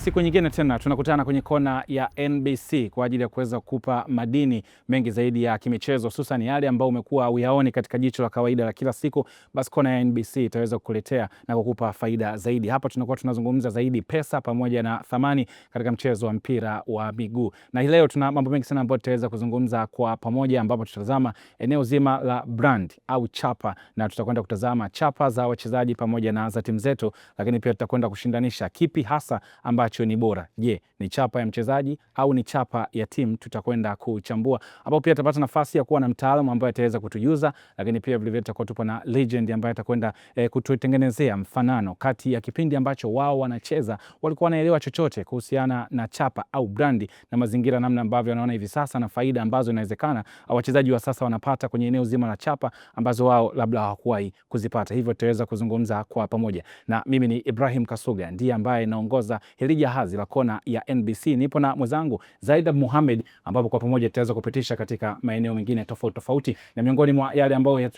Siku nyingine tena tunakutana kwenye kona ya NBC kwa ajili ya kuweza kukupa madini mengi zaidi ya kimichezo, hususan yale ambayo umekuwa uyaoni katika jicho la kawaida la kila siku. Basi kona ya NBC itaweza kukuletea na kukupa faida zaidi. Hapa tunakuwa tunazungumza zaidi pesa pamoja na thamani katika mchezo wa mpira wa miguu, na hii leo tuna mambo mengi sana ambayo tutaweza kuzungumza kwa pamoja, ambapo tutatazama eneo zima la brand au chapa, na tutakwenda kutazama chapa za wachezaji pamoja na za timu zetu, lakini pia tutakwenda kushindanisha kipi hasa ambacho ni bora. Je, ni chapa ya mchezaji au ni chapa ya timu? Tutakwenda kuchambua, ambapo pia tutapata nafasi ya kuwa na mtaalamu ambaye ataweza kutujuza, lakini pia vile vile tutakuwa tupo na legend ambaye atakwenda kututengenezea mfanano kati ya kipindi ambacho wao wanacheza walikuwa wanaelewa chochote kuhusiana na chapa au brandi na mazingira namna ambavyo wanaona hivi sasa na faida ambazo inawezekana wachezaji wa sasa wanapata kwenye eneo zima la chapa ambazo wao labda hawakuwahi kuzipata. Hivyo tutaweza kuzungumza kwa pamoja, na mimi ni Ibrahim Kasuga, ndiye ambaye naongoza hili jahazi la kona ya NBC. Nipo na mwenzangu Zaida Mohamed, ambapo kwa pamoja tutaweza kupitisha katika maeneo mengine tofauti tofauti, na miongoni mwa yale ambayo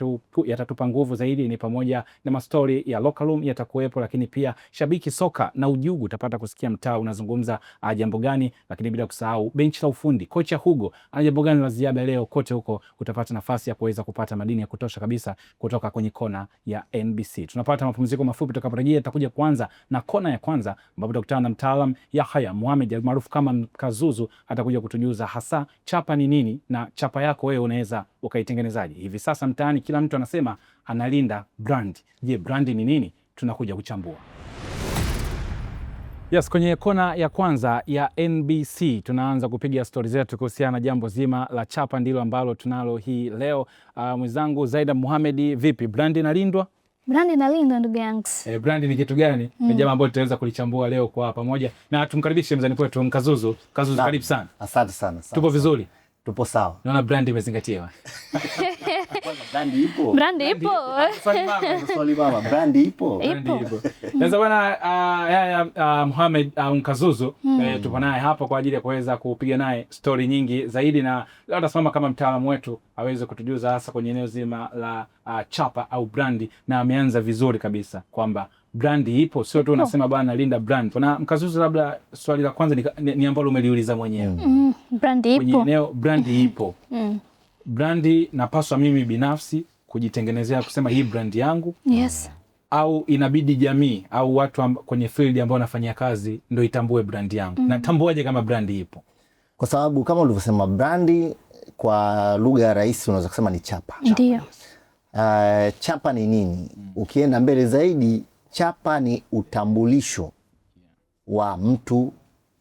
yatatupa nguvu zaidi ni pamoja na mastori ya locker room yatakuwepo, lakini pia shabiki soka na ujugu, utapata kusikia mtaa unazungumza jambo gani, lakini bila kusahau benchi la ufundi, kocha Hugo ana jambo gani la ziada leo. Kote huko utapata nafasi ya kuweza kupata madini ya kutosha kabisa kutoka kwenye kona ya NBC. Tunapata mapumziko mafupi, tutakaporejea tutakuja kuanza na kona ya kwanza, ambapo tutakutana na mtaalam Yahya Mohamed almaarufu kama Kazuzu. Atakuja kutujuza hasa chapa ni nini na chapa yako wewe unaweza ukaitengenezaje. Hivi sasa mtaani kila mtu anasema analinda brand. Je, brand ni nini? Tunakuja kuchambua. Yes, kwenye kona ya kwanza ya NBC tunaanza kupiga stori zetu kuhusiana na jambo zima la chapa, ndilo ambalo tunalo hii leo. Mwenzangu Zaida Mohamed, vipi, brand inalindwa? Brand inalindwa ndugu yangu. Brand ni kitu gani? Ni jambo ambalo tutaweza kulichambua leo kwa pamoja, na tumkaribishe mzani wetu Mkazuzu. Kazuzu, karibu sana. Asante sana. Tupo vizuri? Tupo sawa. Naona brand imezingatiwa. Brand ipo. Brand ipo. Swali mama, brand ipo. Sasa bwana Mohamed Mkazuzu tupo naye hapa kwa ajili ya kuweza kupiga naye story nyingi zaidi, na leo atasimama kama mtaalamu wetu aweze kutujuza hasa kwenye eneo zima la chapa au brandi, na ameanza vizuri kabisa kwamba brandi ipo, sio tu unasema bwana linda brand. Na Mkazuzu, labda swali la kwanza ni ambalo umeliuliza mwenyewe. Brandi ipo. Kwenye eneo brandi ipo. Brandi napaswa mimi binafsi kujitengenezea kusema hii brandi yangu? Yes. Au inabidi jamii au watu kwenye field ambao nafanyia kazi ndio itambue brandi yangu? Na tambuaje kama brandi ipo? Kwa sababu kama ulivyosema, brandi kwa lugha ya rahisi unaweza kusema ni chapa. Ndio. Chapa ni nini? Ukienda mbele zaidi, chapa ni utambulisho wa mtu,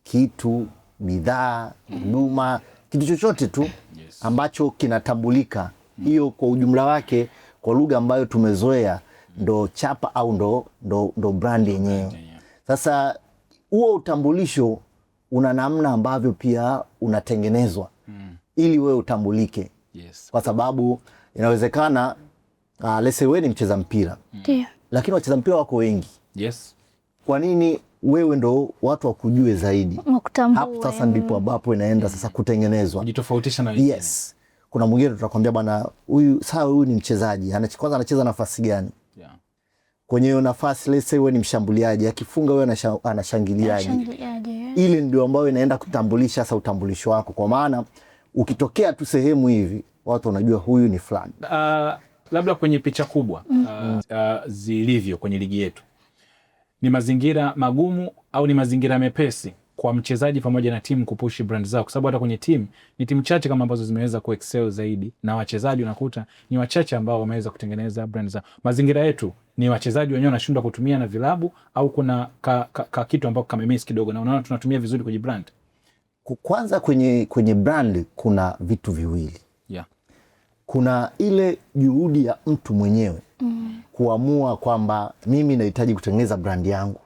kitu, bidhaa, huduma, kitu chochote tu ambacho kinatambulika. Hiyo kwa ujumla wake, kwa lugha ambayo tumezoea, ndo chapa au ndo brand yenyewe. Sasa huo utambulisho una namna ambavyo pia unatengenezwa ili wewe utambulike. Kwa sababu inawezekana let's say wewe ni mcheza mpira. Lakini wacheza mpira wako wengi. Kwa nini wewe ndo watu wakujue zaidi? Hapo sasa ndipo ambapo inaenda sasa kutengenezwa, kujitofautisha na wengine. Kuna mwingine tutakwambia bwana, huyu ni mchezaji, kwanza anacheza nafasi gani? Kwenye hiyo nafasi let's say wewe ni mshambuliaji, akifunga wewe anashangiliaje? Ile ndio ambayo inaenda kutambulisha sasa utambulisho wako, kwa maana ukitokea tu sehemu hivi watu wanajua huyu ni fulani. Labda kwenye picha kubwa zilivyo kwenye ligi yetu, ni mazingira magumu au ni mazingira mepesi kwa mchezaji pamoja na timu kupushi brand zao? Kwa sababu hata kwenye timu ni timu chache kama ambazo zimeweza kuexcel zaidi, na wachezaji unakuta ni wachache ambao wameweza kutengeneza brand zao. Mazingira yetu ni wachezaji wenyewe wanashindwa kutumia na vilabu, au kuna kitu ambako kamemiss kidogo na unaona tunatumia vizuri kwenye brand? Kwanza kwenye brand kuna vitu viwili. Kuna ile juhudi ya mtu mwenyewe kuamua kwamba mimi nahitaji kutengeneza brand yangu.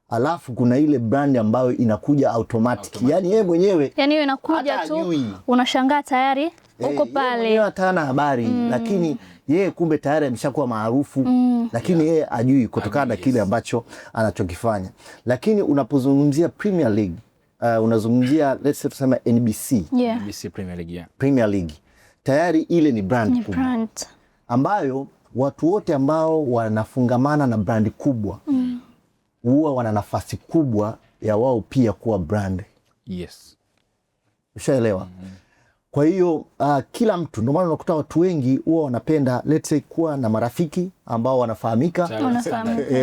Alafu kuna ile brand ambayo inakuja automatic. Yani yeye mwenyewe, yani hiyo inakuja tu unashangaa tayari uko pale. Yeye hana habari, lakini yeye kumbe tayari ameshakuwa maarufu, lakini yeye ajui kutokana na kile ambacho anachokifanya. Lakini unapozungumzia Premier League, unazungumzia let's say tuseme NBC. NBC Premier League. Premier League. Tayari ile ni brand kubwa ambayo watu wote ambao wanafungamana na brand kubwa huwa wana nafasi kubwa ya wao pia kuwa brand. Yes. Ushaelewa? Kwa hiyo kila mtu, ndio maana unakuta watu wengi huwa wanapenda let's say kuwa na marafiki ambao wanafahamika,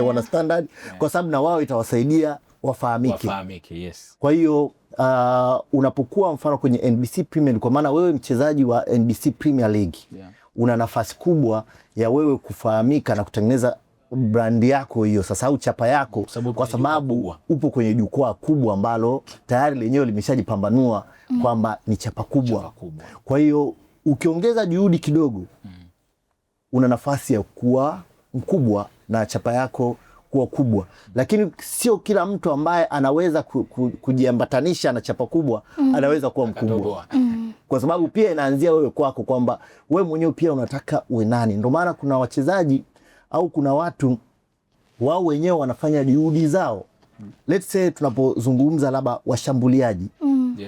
wana standard, kwa sababu na wao itawasaidia wafahamike. Yes. Kwa hiyo unapokuwa mfano kwenye NBC Premier League, kwa maana wewe mchezaji wa NBC Premier League, una nafasi kubwa ya wewe kufahamika na kutengeneza brand yako hiyo sasa, au chapa yako, kwa sababu upo kwenye jukwaa kubwa ambalo tayari lenyewe limeshajipambanua kwamba ni chapa kubwa. Kwa hiyo ukiongeza juhudi kidogo, una nafasi ya kuwa mkubwa na chapa yako kuwa kubwa. Lakini sio kila mtu ambaye anaweza kujiambatanisha na chapa kubwa anaweza kuwa mkubwa. Kwa sababu pia inaanzia wewe kwako, kwamba wewe mwenyewe pia unataka uwe nani. Ndio maana kuna wachezaji au kuna watu wao wenyewe wanafanya juhudi zao. Let's say tunapozungumza labda washambuliaji,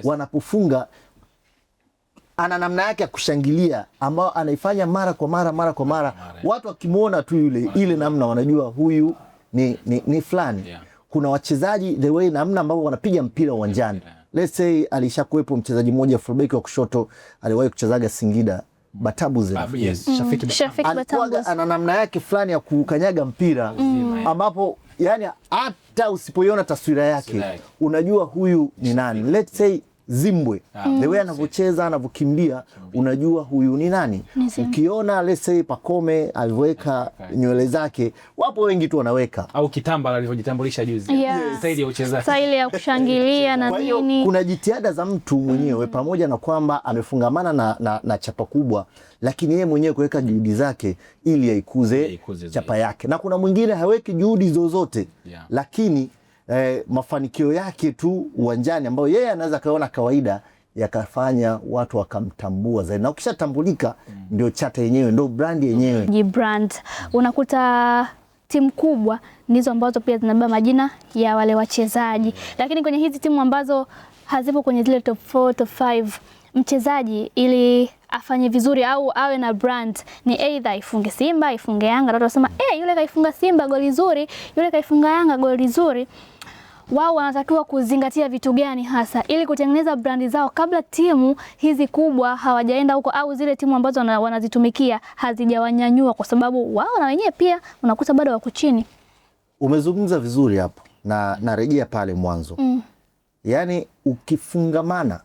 wanapofunga ana namna yake ya kushangilia ambao anaifanya mara kwa mara. Watu wakimuona tu ile namna wanajua huyu ni fulani. Kuna wachezaji the way namna ambao wanapiga mpira uwanjani. Let's say alishakuwepo mchezaji mmoja fullback wa kushoto aliwahi kuchezaga Singida, Batabuze. Shafiki Batabuze. Ana namna yake fulani ya kukanyaga mpira ambapo yani hata usipoiona taswira yake unajua huyu ni nani. Let's say Zimbwe, the way anavyocheza, anavyokimbia, unajua huyu ni nani. Ukiona let's say Pacome aliweka nywele zake, wapo wengi tu wanaweka, au Kitamba alivyojitambulisha juzi, staili ya uchezaji, staili ya kushangilia na nini. Kuna jitihada za mtu mwenyewe pamoja na kwamba amefungamana na chapa kubwa, lakini yeye mwenyewe kuweka juhudi zake ili aikuze chapa yake. Na kuna mwingine haweki juhudi zozote, lakini mafanikio yake tu uwanjani ambayo yeye anaweza kaona kawaida yakafanya watu wakamtambua zaidi. Na ukishatambulika ndio chata yenyewe, ndio brand yenyewe. Brand. Unakuta timu kubwa ndizo ambazo pia zinabeba majina ya wale wachezaji. Lakini kwenye hizi timu ambazo hazipo kwenye zile top 4, top 5, mchezaji ili afanye vizuri au awe na brand ni either ifunge Simba, ifunge Yanga. Watu wasema yule kaifunga Simba goli zuri, yule kaifunga Yanga goli zuri. Wao wanatakiwa kuzingatia vitu gani hasa ili kutengeneza brandi zao kabla timu hizi kubwa hawajaenda huko, au zile timu ambazo wanazitumikia hazijawanyanyua, kwa sababu wao na wenyewe pia unakuta bado wako chini. Umezungumza vizuri hapo na narejea pale mwanzo. Yaani ukifungamana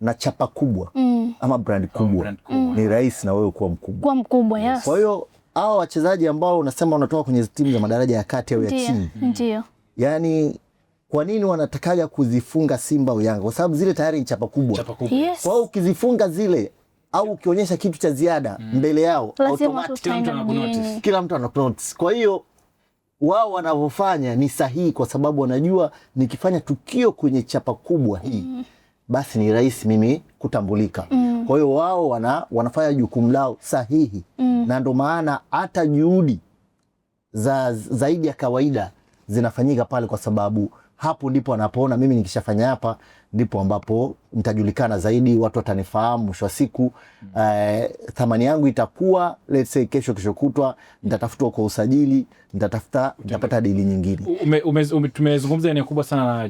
na chapa kubwa ama brand kubwa, ni rahisi na wewe kuwa mkubwa. Kuwa mkubwa, yes. Kwa hiyo hao wachezaji ambao unasema wanatoka kwenye timu za madaraja ya kati au ya chini, ndio. Yaani kwa nini wanatakaga kuzifunga Simba au Yanga? Kwa sababu zile tayari ni chapa kubwa. Yes. Kwa hiyo ukizifunga zile au ukionyesha kitu cha ziada mbele yao, automatic kila mtu anakunotice. Kwa hiyo wao wanavyofanya ni sahihi, kwa sababu wanajua nikifanya tukio kwenye chapa kubwa hii basi ni rahisi mimi kutambulika. Kwa hiyo wao wanafanya jukumu lao sahihi. Na ndio maana hata juhudi zaidi ya kawaida zinafanyika pale, kwa sababu hapo ndipo wanapoona mimi nikishafanya hapa ndipo ambapo nitajulikana zaidi, watu watanifahamu. Mwisho wa siku thamani yangu itakuwa, let's say kesho kutwa nitatafutwa kwa usajili, nitapata deal nyingine. Tumezungumza eneo kubwa sana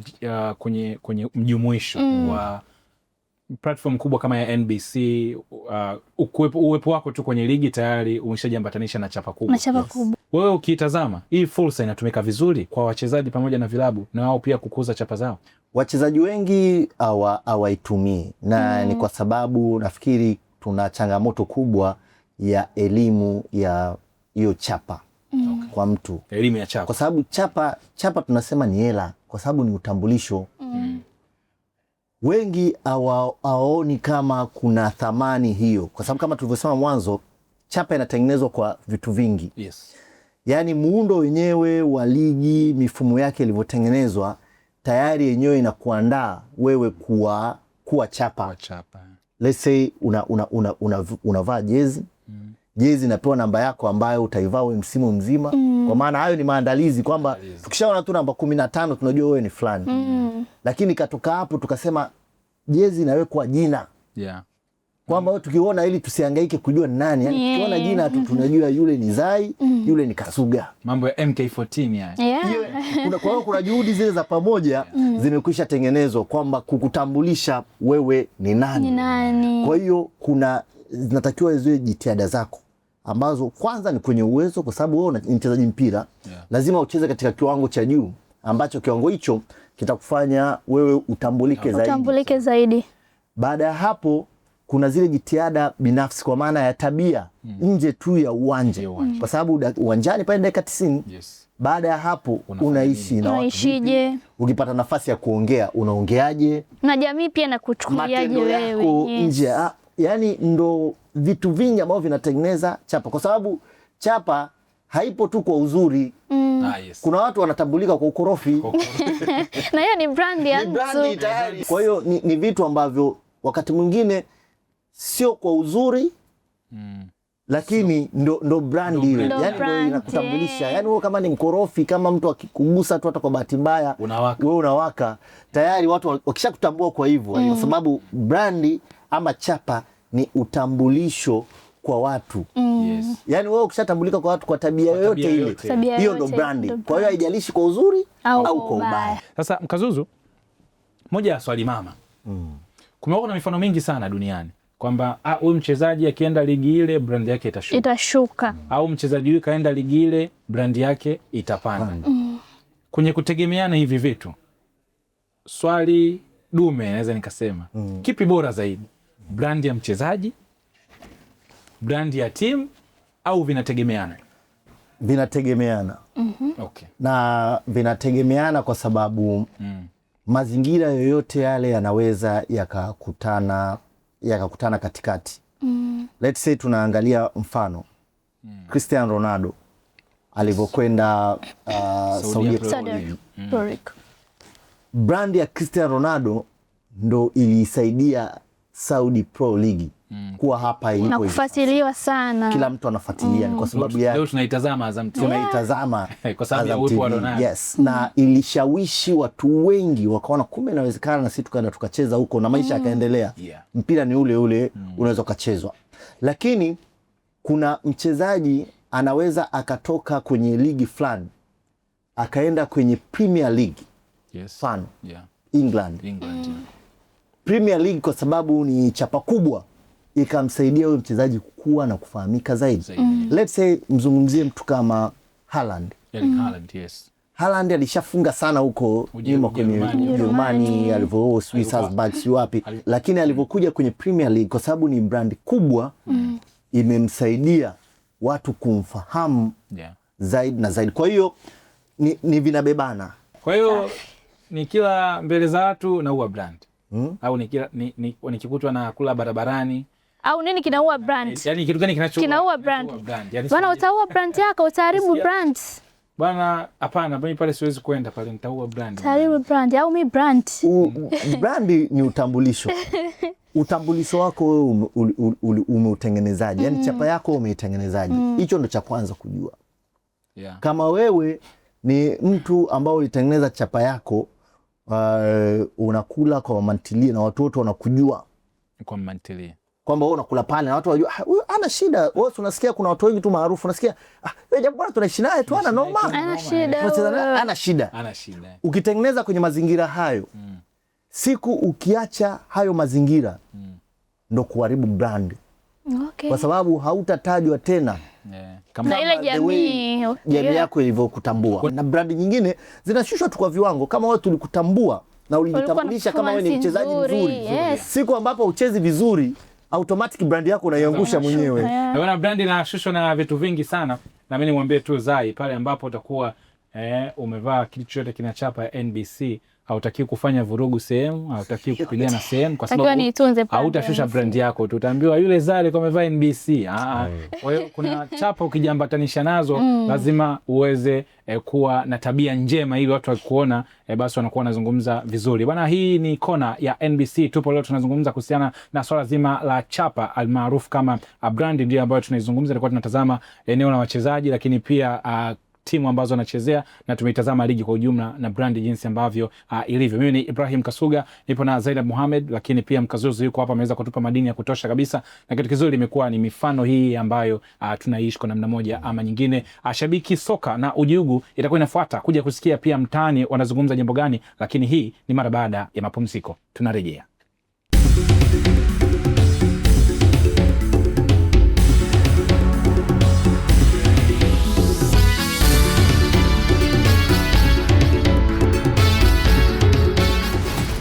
kwenye mjumuisho wa platform kubwa kama ya NBC. Uwepo wako tu kwenye ligi tayari umeshajiambatanisha na chapa kubwa. Wewe ukitazama hii fursa inatumika vizuri kwa wachezaji pamoja na vilabu, na wao pia kukuza chapa zao. Wachezaji wengi hawaitumii na ni kwa sababu nafikiri tuna changamoto kubwa ya elimu ya hiyo chapa kwa mtu. Elimu ya chapa. Kwa sababu chapa tunasema ni hela, kwa sababu ni utambulisho. Wengi hawaoni kama kuna thamani hiyo, kwa sababu kama tulivyosema mwanzo, chapa inatengenezwa kwa vitu vingi. Yes. Yaani muundo wenyewe wa ligi, mifumo yake ilivyotengenezwa, tayari yenyewe inakuandaa wewe kuwa chapa. Let's say unavaa jezi. Jezi inapewa namba yako ambayo utaivaa wewe msimu mzima. Kwa maana hayo ni maandalizi, kwamba tukishaona tu namba 15 tunajua wewe ni fulani. Lakini katoka hapo tukasema jezi inawekwa jina. kwamba tukiona ili tusihangaike kujua ni nani, yani tukiona jina tu tunajua yule ni Zai, yule ni Kasuga. Mambo ya MK14 Yeah. Kwa hiyo kuna juhudi zile za pamoja zimekwisha tengenezwa kwamba kukutambulisha wewe ni nani. Ni nani. Kwa hiyo zinatakiwa ziwe jitihada zako ambazo kwanza ni kwenye uwezo, kwa sababu wewe ni mchezaji mpira, lazima ucheze katika kiwango cha juu ambacho kiwango hicho kitakufanya wewe utambulike zaidi. Baada ya hapo kuna zile jitihada binafsi kwa maana ya tabia nje tu ya uwanja, kwa sababu uwanjani pale dakika 90. Baada ya hapo unaishi na unaishije? Ukipata nafasi ya kuongea unaongeaje? Na jamii pia nakuchukuliaje wewe? Nje, yani ndo vitu vingi ambavyo vinatengeneza chapa, kwa sababu chapa haipo tu kwa uzuri. Kuna watu wanatambulika kwa ukorofi. Na hiyo ni brand ya mtu tayari. Kwa hiyo ni vitu ambavyo wakati mwingine sio kwa uzuri, lakini ndo brand ile, yani ndo inakutambulisha. Yani wewe kama ni mkorofi, kama mtu akikugusa tu hata kwa bahati mbaya wewe unawaka tayari, watu wakishakutambua kwa hivyo, kwa sababu brandi ama chapa ni utambulisho kwa watu. Yani wewe ukishatambulika kwa watu kwa tabia yoyote ile, hiyo ndo brandi. Kwa hiyo haijalishi kwa uzuri au kwa ubaya. Sasa Mkazuzu, moja ya swali mama, kumekuwa na mifano mingi sana duniani kwamba huyu mchezaji akienda ligi ile brandi yake itashuka, au mchezaji huyu kaenda ligi ile brandi yake itapanda. Kwenye kutegemeana hivi vitu, swali dume naweza nikasema, kipi bora zaidi, brandi ya mchezaji, brandi ya timu, au vinategemeana? Vinategemeana. Okay. Na vinategemeana kwa sababu mazingira yoyote yale yanaweza yakakutana katikati. Let's say tunaangalia mfano Cristiano Ronaldo alivyokwenda Saudi Arabia. Brand ya Cristiano Ronaldo ndo ilisaidia Saudi Pro League kuwa hapa ilipo, na kufuatiliwa sana. Kila mtu anafuatilia kwa sababu ya leo tunaitazama Azam TV. Tunaitazama kwa sababu ya uwepo wa Ronaldo. Yes. Na ilishawishi watu wengi wakaona kumbe inawezekana na sisi tukaenda tukacheza huko na maisha yakaendelea. Mpira ni ule ule, unaweza kuchezwa. Lakini kuna mchezaji anaweza akatoka kwenye ligi fulani akaenda kwenye Premier League. Fan. England. Premier League kwa sababu ni chapa kubwa ikamsaidia huyo mchezaji kukua na kufahamika zaidi. Let's say mzungumzie mtu kama Haaland. Haaland alishafunga sana huko nyuma kwenye Ujerumani, alivyo Swiss Salzburg, si wapi, lakini alivyokuja kwenye Premier League kwa sababu ni brand kubwa imemsaidia watu kumfahamu zaidi na zaidi. Kwa hiyo ni vinabebana. Kwa hiyo ni kila mbele za watu na uwa brand. Au nikikutwa na kula barabarani au nini kinaua brand? Yani kitu gani kinaua brand? Bwana utaua brand yako, utaharibu brand. Bwana hapana, mimi pale siwezi kwenda pale, nitaua brand. Utaharibu brand au mi brand. Brand ni utambulisho. Utambulisho wako wewe umeutengenezaje? Yani chapa yako umeitengenezaje? Hicho ndo cha kwanza kujua. Kama wewe ni mtu ambao ulitengeneza chapa yako, unakula kwa mantilia na watu wote wanakujua kwa mantilia, kwamba wewe unakula pale na watu wajua huyu ana shida. Wewe unasikia kuna watu wengi tu maarufu, unasikia wewe jamaa bwana tunaishi naye tu ana noma, ana shida. Ukitengeneza kwenye mazingira hayo, siku ukiacha hayo mazingira ndo kuharibu brand. Kwa sababu hautatajwa tena kama ile jamii yako ilivyokutambua. Na brand nyingine zinashushwa tu kwa viwango. Kama wewe tulikutambua na ulijitambulisha kama wewe ni mchezaji mzuri, siku ambapo uchezi vizuri, automatic brand yako unaiangusha mwenyewe. Na brand inashushwa na vitu vingi sana. Na mimi nimwambie tu Zai, pale ambapo utakuwa umevaa kitu chochote kinachapa ya NBC, hautakiwi kufanya vurugu sehemu, hautakiwi kupigana sehemu, kwa sababu hautashusha brand yako. Tutaambiwa yule Zai alikuwa amevaa NBC. Kwa hiyo kuna chapa ukijiambatanisha nazo, lazima uweze kuwa na tabia njema ili watu wakikuona basi wanakuwa wanazungumza vizuri. Bwana, hii ni kona ya NBC. Tupo leo tunazungumza kuhusiana na swala zima la chapa almaarufu kama brand, ndio ambayo tunaizungumza. Tulikuwa tunatazama eneo la wachezaji, lakini pia timu ambazo wanachezea na tumeitazama ligi kwa ujumla na brand jinsi ambavyo ilivyo. Mimi ni Ibrahim Kasuga, nipo na Zainab Mohamed, lakini pia Mkazuzu yuko hapa, ameweza kutupa madini ya kutosha kabisa, na kitu kizuri imekuwa ni mifano hii ambayo tunaishi kwa namna moja ama nyingine. Shabiki soka na ujugu itakuwa inafuata kuja kusikia pia mtaani wanazungumza jambo gani, lakini hii ni mara baada ya mapumziko. Tunarejea.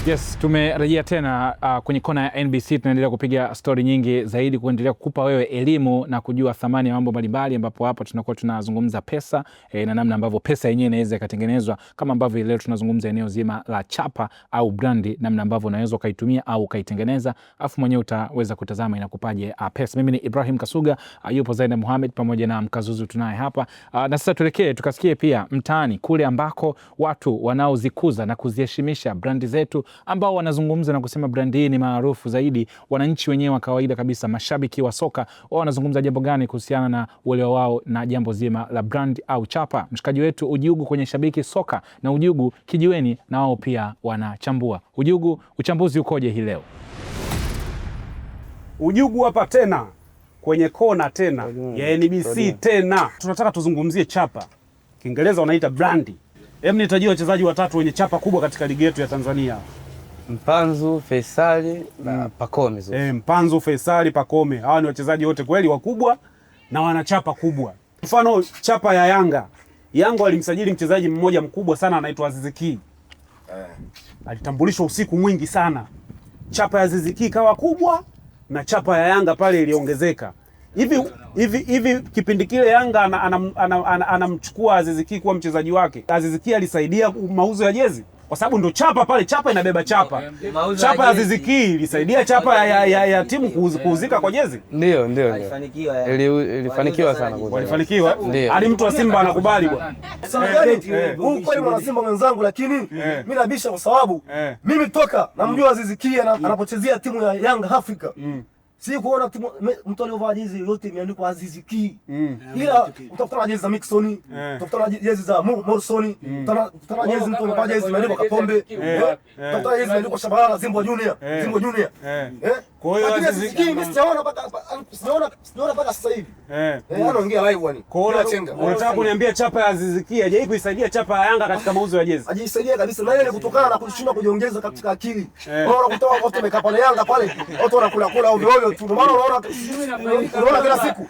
Yes, tumerejea tena kwenye kona ya NBC. Tunaendelea kupiga story nyingi zaidi, kuendelea kukupa wewe elimu na kujua thamani ya mambo mbalimbali, ambapo hapa tunakuwa tunazungumza pesa na namna ambavyo pesa yenyewe inaweza ikatengenezwa, kama ambavyo leo tunazungumza eneo zima la chapa au brandi, namna ambavyo unaweza ukaitumia au ukaitengeneza, afu mwenyewe utaweza kutazama inakupaje pesa. Mimi ni Ibrahim Kasuga, yupo Zainab Mohamed pamoja na Mkazuzu tunaye hapa. Na sasa tuelekee tukasikie pia mtaani kule ambako watu wanaozikuza na kuziheshimisha brandi zetu, ambao wanazungumza na kusema brandi hii ni maarufu zaidi. Wananchi wenyewe wa kawaida kabisa, mashabiki wa soka, wao wanazungumza jambo gani kuhusiana na uelewa wao na jambo zima la brand au chapa? Mshikaji wetu Ujugu kwenye Shabiki Soka na Ujugu Kijiweni, na wao pia wanachambua. Ujugu, uchambuzi ukoje hii leo? Ujugu hapa tena kwenye kona tena ya NBC tena. Tunataka tuzungumzie chapa. Kiingereza wanaita brandi. Hebu nitajie wachezaji watatu wenye chapa kubwa katika ligi yetu ya Tanzania. Mpanzu, Faisali na Pacome. Mpanzu, Faisali, Pacome. Hawa ni wachezaji wote kweli wakubwa na wana chapa kubwa. Mfano chapa ya Yanga. Yanga walimsajili mchezaji mmoja mkubwa sana anaitwa Aziz Ki. Alitambulishwa usiku mwingi sana. Chapa ya Aziz Ki kawa kubwa na chapa ya Yanga pale iliongezeka. Hivi kipindi kile Yanga anamchukua Aziz Ki kuwa mchezaji wake. Aziz Ki alisaidia mauzo ya jezi kwa sababu ndo chapa pale, chapa inabeba chapa. Chapa ya Aziz Ki ilisaidia chapa ya timu kuuzika kwa jezi. Ndio. Ilifanikiwa sana. Walifanikiwa. Hadi mtu wa Simba anakubali bwana. Mungu kweli mwana Simba mwenzangu, lakini mimi nabisha kwa sababu mimi toka namjua Aziz Ki anapochezea timu ya Young Africa. Si kuona timu mtu aliyovaa jezi yote imeandikwa Aziz Ki. Ila utafuta jezi za Mixon, utafuta jezi za Morrison, utafuta jezi mtu amevaa jezi imeandikwa Kapombe, utafuta jezi imeandikwa Shabalala Zimbo Junior. Kwa hiyo Aziz Ki mimi sijaona mpaka sasa hivi. Anaongea live yani. Kwa hiyo unataka kuniambia chapa ya Aziz Ki haijai kuisaidia chapa ya Yanga katika mauzo ya jezi? Hajisaidia kabisa. Na ile ni kutokana na kushindwa kujiongeza katika akili. Unaona kutoa watu wamekaa pale Yanga pale, watu wanakula ovyo ovyo tu. Maana unaona kila siku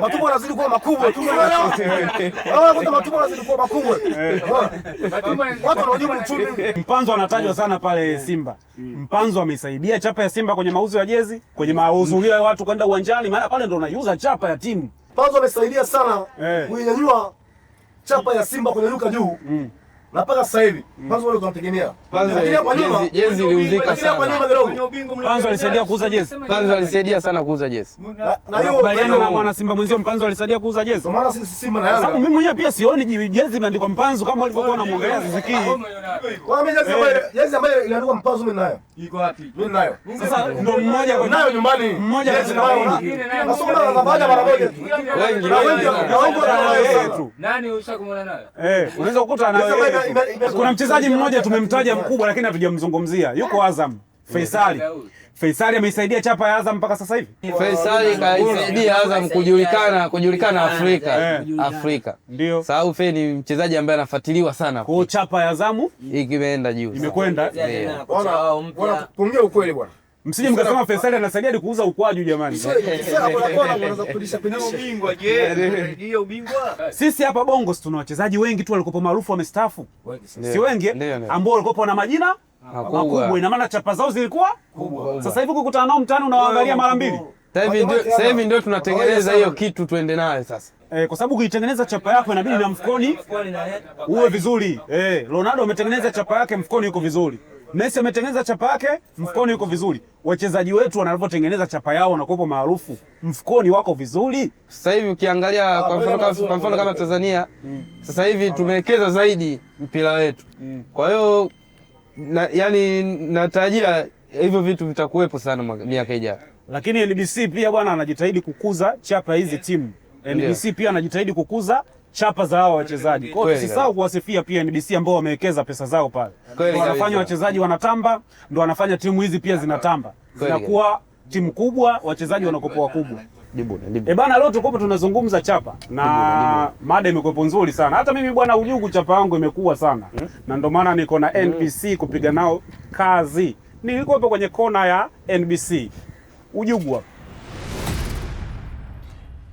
watu wanazidi kuwa makubwa. Watu wanazidi kuwa makubwa. Watu wanajibu uchumi. Mpanzo anatajwa sana pale Simba. Mpanzo amesaidia chapa ya Simba kwenye mauzo ya jezi, kwenye mauzo ya watu kwenda uwanjani, maana pale ndo unaiuza chapa ya timu. Mpanzo amesaidia sana kuinyanyua chapa ya Simba kwenye luka juu. Na mpaka sasa hivi Mpanzo wale tunategemea. Jezi iliuzika sana. Mpanzo alisaidia kuuza jezi. Mpanzo alisaidia sana kuuza jezi. Na hiyo baliana na mwana Simba mwenzio, Mpanzo alisaidia kuuza jezi. Maana sisi Simba na Yanga. Sababu mimi mwenyewe pia sioni jezi imeandikwa Mpanzo kama walivyokuwa wanamuongelea Aziz Ki. Kwa mimi jezi ambayo iliandikwa Mpanzo mimi nayo. Iko wapi? Mimi nayo. Sasa ndo mmoja kwa nayo nyumbani. Mmoja wengi. Nasoma na baada mara moja tu. Wengi. Nani ushakumwona nayo? Unaweza kukuta na kuna mchezaji mmoja tumemtaja mkubwa lakini hatujamzungumzia. Yuko Azam, Faisali. Faisali ameisaidia chapa ya Azam mpaka sasa hivi. Faisali kaisaidia Azam kujulikana Afrika. Ndio. Sababu Faisal ni mchezaji ambaye anafuatiliwa sana. Kwa chapa ya Azam imeenda juu. Imekwenda. Bwana tuongee ukweli bwana. Msije mkasema Faisali anasaidia ni kuuza ukwaju jamani. Sisi hapa Bongo tuna wachezaji wengi tu walikopo maarufu wamestaafu. Si wengi ambao walikopo na majina makubwa. Ina maana chapa zao zilikuwa kubwa. Sasa hivi ukikutana nao mtaani unawaangalia mara mbili. Sasa hivi ndio tunatengeneza hiyo kitu tuende nayo sasa. Kwa sababu kuitengeneza chapa yako inabidi na mfukoni uwe vizuri. Ronaldo ametengeneza chapa yake mfukoni yuko vizuri. Messi ametengeneza chapa yake mfukoni yuko vizuri. Wachezaji wetu wanavyotengeneza chapa yao wanakuwa maarufu mfukoni wako vizuri. Sasa hivi ukiangalia kwa mfano kama Tanzania sasa hivi tumewekeza zaidi mpira wetu. Kwa hiyo yani natarajia hivyo vitu vitakuwepo sana miaka ijayo. Lakini NBC pia bwana anajitahidi kukuza chapa hizi timu. NBC pia anajitahidi kukuza chapa za hao wachezaji. Kwa hiyo tusisahau kuwasifia pia NBC ambao wamewekeza pesa zao pale. Ndio wanafanya wachezaji wanatamba, ndio wanafanya timu hizi pia zinatamba. Zinakuwa timu kubwa, wachezaji wanakuwa wakubwa. Bana, leo tuko tunazungumza chapa na mada imekuwa nzuri sana. Hata mimi bwana Ujugu chapa yangu imekuwa sana. Na ndio maana niko na NBC kupiga nao kazi. Nilikuwa hapo kwenye kona ya NBC. Ujugu hapa.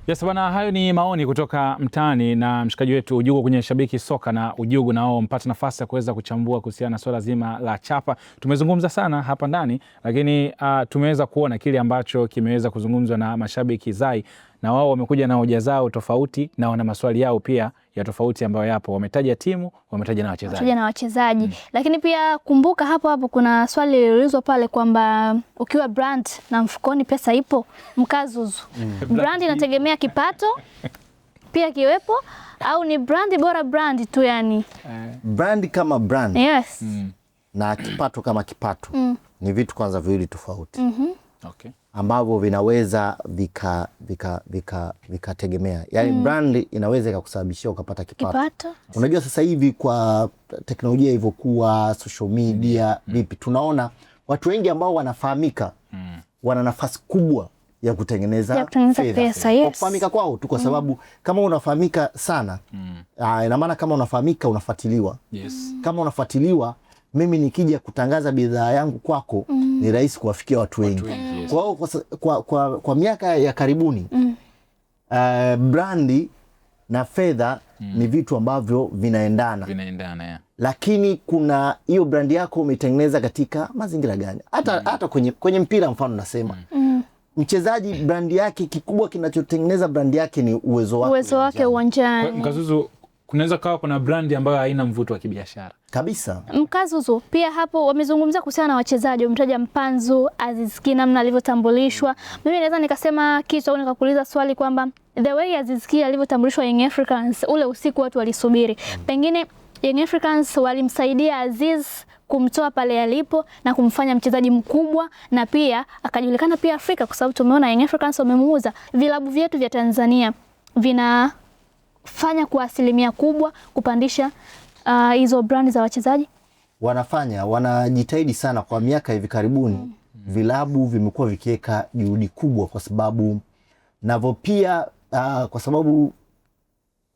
Yes bwana, hayo ni maoni kutoka mtaani na mshikaji wetu Ujugu kwenye Shabiki Soka, na Ujugu nao mpata nafasi ya kuweza kuchambua kuhusiana na swala zima la chapa. Tumezungumza sana hapa ndani, lakini tumeweza kuona kile ambacho kimeweza kuzungumzwa na mashabiki Zai, na wao wamekuja na hoja zao tofauti na wana maswali yao pia ya tofauti ambayo yapo. Wametaja timu, wametaja na wachezaji. Lakini pia kumbuka hapo kuna swali liliulizwa pale kwamba ukiwa brand na mfukoni pesa ipo, mkazuzu. Brand inategemea kipato pia kiwepo, au ni brand bora brand tu yani? Brand kama brand. Yes. Na kipato kama kipato. Ni vitu kwanza viwili tofauti. Okay. Ambavyo vinaweza vikategemea. Yaani brand inaweza ikakusababishia ukapata kipato. Unajua sasa hivi kwa teknolojia ilivyokuwa, social media, vipi, tunaona watu wengi ambao wanafahamika wana nafasi kubwa ya kutengeneza pesa. Yes. Kufahamika kwao tu kwa sababu kama unafahamika sana, ina maana kama unafahamika unafuatiliwa. Yes. Kama unafuatiliwa, mimi nikija kutangaza bidhaa yangu kwako ni rahisi kuwafikia watu wengi. Yes. Kwa miaka ya karibuni brandi na fedha ni vitu ambavyo vinaendana. Yeah. Lakini kuna hiyo brandi yako umetengeneza katika mazingira gani? Hata kwenye mpira mfano nasema. Mchezaji brandi yake, kikubwa kinachotengeneza brandi yake ni uwezo wake uwanjani. Mkazuzu, kunaweza kawa kuna brandi ambayo haina mvuto wa kibiashara kabisa. Mkazuzu pia hapo wamezungumzia kuhusiana na wachezaji, wametaja Mpanzu, Aziz Ki namna alivyotambulishwa. Mimi naweza nikasema kitu au nikakuuliza swali kwamba the way Aziz Ki alivyotambulishwa Young Africans, ule usiku watu walisubiri. Pengine Young Africans walimsaidia Aziz kumtoa pale alipo na kumfanya mchezaji mkubwa, na pia akajulikana pia Afrika, kwa sababu tumeona Young Africans wamemuuza. Vilabu vyetu vya Tanzania vinafanya kwa asilimia kubwa kupandisha hizo brand za wachezaji. Wanajitahidi sana kwa miaka hivi karibuni. Vilabu vimekuwa vikiweka juhudi kubwa kwa sababu navyo pia kwa sababu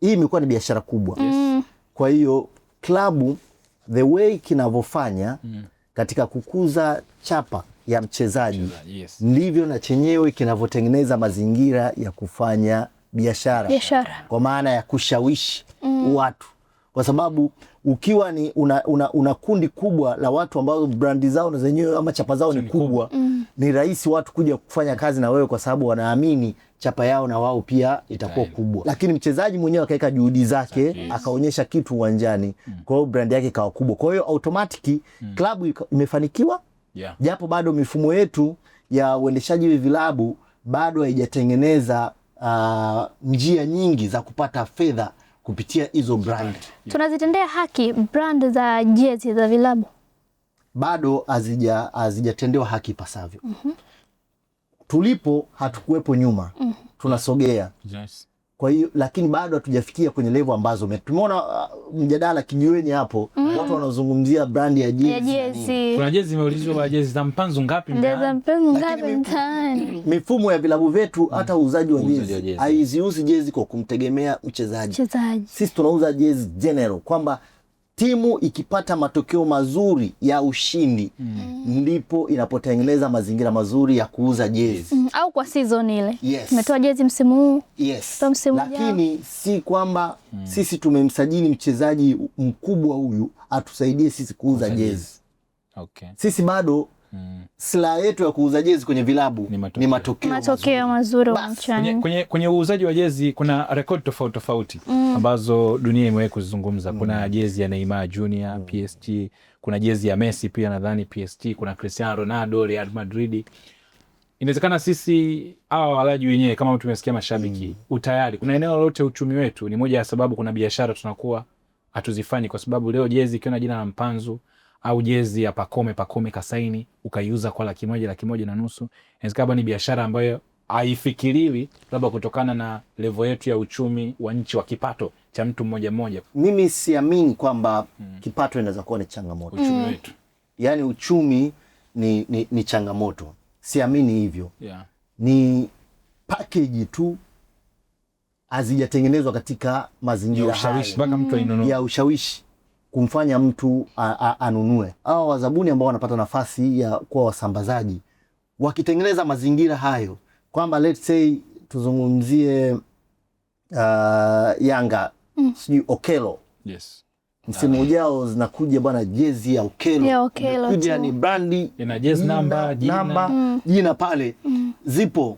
hii imekuwa ni biashara kubwa. Kwa hiyo klabu the way kinavyofanya katika kukuza chapa ya mchezaji, ndivyo na chenyewe kinavyotengeneza mazingira ya kufanya biashara. Kwa maana ya kushawishi watu. Kwa sababu ukiwa ni una kundi kubwa la watu ambao brandi zao na zenyewe ama chapa zao ni kubwa, ni rahisi watu kuja kufanya kazi na wewe kwa sababu wanaamini chapa yao na wao pia itakuwa kubwa. Lakini mchezaji mwenyewe akaweka juhudi zake, akaonyesha kitu uwanjani, kwa hiyo brand yake ikawa kubwa. Kwa hiyo automatic klabu imefanikiwa. Japo bado mifumo yetu ya uendeshaji wa vilabu bado haijatengeneza njia nyingi za kupata fedha kupitia hizo brand. Tunazitendea haki brand za jezi za vilabu? Bado hazijatendewa haki pasavyo. Tulipo hatukuwepo nyuma. Tunasogea. Kwa hiyo lakini bado hatujafikia kwenye level ambazo tumeona mjadala kijiweni hapo, watu wanazungumzia brand ya jezi. Kuna jezi zimeulizwa kwa jezi za Mpanzu ngapi mtaani. Mifumo ya vilabu vyetu hata uuzaji wa jezi haiziuzi jezi kwa kumtegemea mchezaji. Sisi tunauza jezi general, kwamba timu ikipata matokeo mazuri ya ushindi ndipo inapotengeneza mazingira mazuri ya kuuza jezi. Au kwa season ile. Tumetoa jezi msimu huu. Lakini si kwamba sisi tumemsajili mchezaji mkubwa huyu atusaidie sisi kuuza jezi. Sisi bado silaha yetu ya kuuza jezi kwenye vilabu ni matokeo mazuri uwanjani. Kwenye uuzaji wa jezi kuna rekodi tofauti ambazo dunia imewahi kuzungumza. Kuna jezi ya Neymar Junior PSG, kuna jezi ya Messi pia nadhani PSG, kuna Cristiano Ronaldo Real Madrid. Inawezekana sisi hawa walaji wenyewe kama tumesikia mashabiki utayari, kuna eneo lolote uchumi wetu ni moja ya sababu kuna biashara tunakuwa hatuzifanyi, kwa sababu leo jezi ikiwa jina la Mpanzu au jezi ya Pakome kasaini ukaiuza kwa 100,000, 1,500,000, inawezekana ni biashara ambayo haifikiriwi labda kutokana na level yetu ya uchumi wa nchi wa kipato cha mtu mmoja mmoja? Mimi siamini kwamba kipato inaweza kuwa ni changamoto. Uchumi wetu. Yaani uchumi ni changamoto. Siamini hivyo. Yeah. Ni package tu hazijatengenezwa katika mazingira Ya ushawishi mpaka mtu ainunue. ya ushawishi kumfanya mtu anunue. Hao wazabuni ambao wanapata nafasi ya kuwa wasambazaji wakitengeneza mazingira hayo, kwamba let's say tuzungumzie Yanga sijui Okello. Yes. Msimu ujao zinakuja bwana jezi ya Okello. Ya Okello Kuja tu. ni brandi, Ina jezi namba, jina pale. Zipo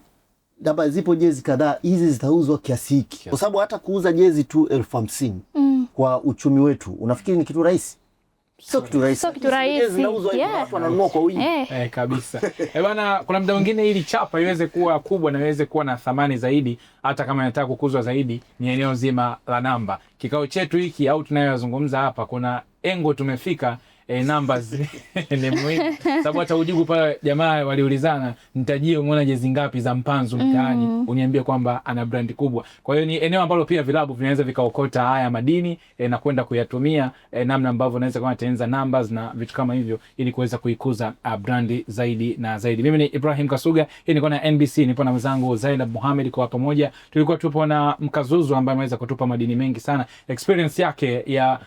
jezi kadhaa, hizi zitauzwa kiasi hiki. Kwa sababu hata kuuza jezi tu 50,000 kwa uchumi wetu, unafikiri ni kitu rahisi? Sio kitu rahisi. Sio kitu rahisi. Jezi zinauzwa hivi, watu wananunua kwa wingi. Kabisa. Bwana, kuna muda mwingine ili chapa iweze kuwa kubwa na iweze kuwa na thamani zaidi, hata kama inataka kukuzwa zaidi, ni eneo zima la namba. Kikao chetu hiki au tunayozungumza hapa, kuna engo tumefika, numbers ni muhimu. Sababu hata ujibu pale jamaa waliulizana, nitajie umeona jezi ngapi za Mpanzu mtaani, uniambie kwamba ana brand kubwa. Kwa hiyo ni eneo ambalo pia vilabu vinaweza vikaokota haya madini na kwenda kuyatumia namna ambavyo naweza kama tenza numbers na vitu kama hivyo, ili kuweza kuikuza brandi zaidi na zaidi. Mimi ni Ibrahim Kasuga, hii niko na NBC, nipo na mwenzangu Zainab Mohamed. Kwa pamoja tulikuwa tupo na Mkazuzu ambaye ameweza kutupa madini mengi sana, experience yake ya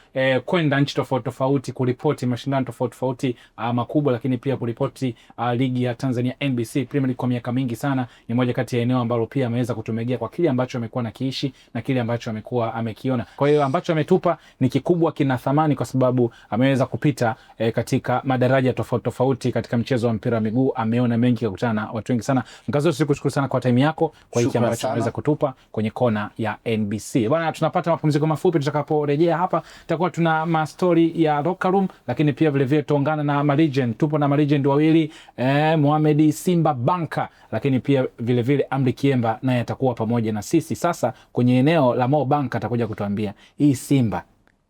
kwenda nchi tofauti tofauti kuripoti mashindano tofauti tofauti makubwa, lakini pia kuripoti ligi ya Tanzania NBC Premier League kwa miaka mingi sana. Ni moja kati ya eneo ambalo pia ameweza kutumegea kwa kile ambacho amekuwa na kiishi na kile ambacho amekuwa amekiona. Kwa hiyo ambacho ametupa ni kikubwa, kina thamani, kwa sababu ameweza kupita katika madaraja tofauti tofauti katika mchezo wa mpira wa miguu. Ameona mengi, kukutana na watu wengi sana. Mkazuzu, sikushukuru sana kwa time yako, kwa hiki ambacho ameweza kutupa kwenye kona ya NBC. Bwana, tunapata mapumziko mafupi. Tutakaporejea hapa tutakuwa tuna mastori ya locker room, lakini pia vile vile tuungana na Malegend. Tupo na Malegend wawili, Mohamed Simba Banka, lakini pia vile vile Amri Kiemba naye atakuwa pamoja na sisi. Sasa kwenye eneo la Mo Banka atakuja kutuambia hii Simba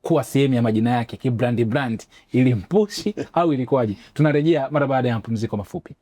kuwa sehemu ya majina yake kibrand ili mpushi au ilikuwaje? Tunarejea mara baada ya mapumziko mafupi.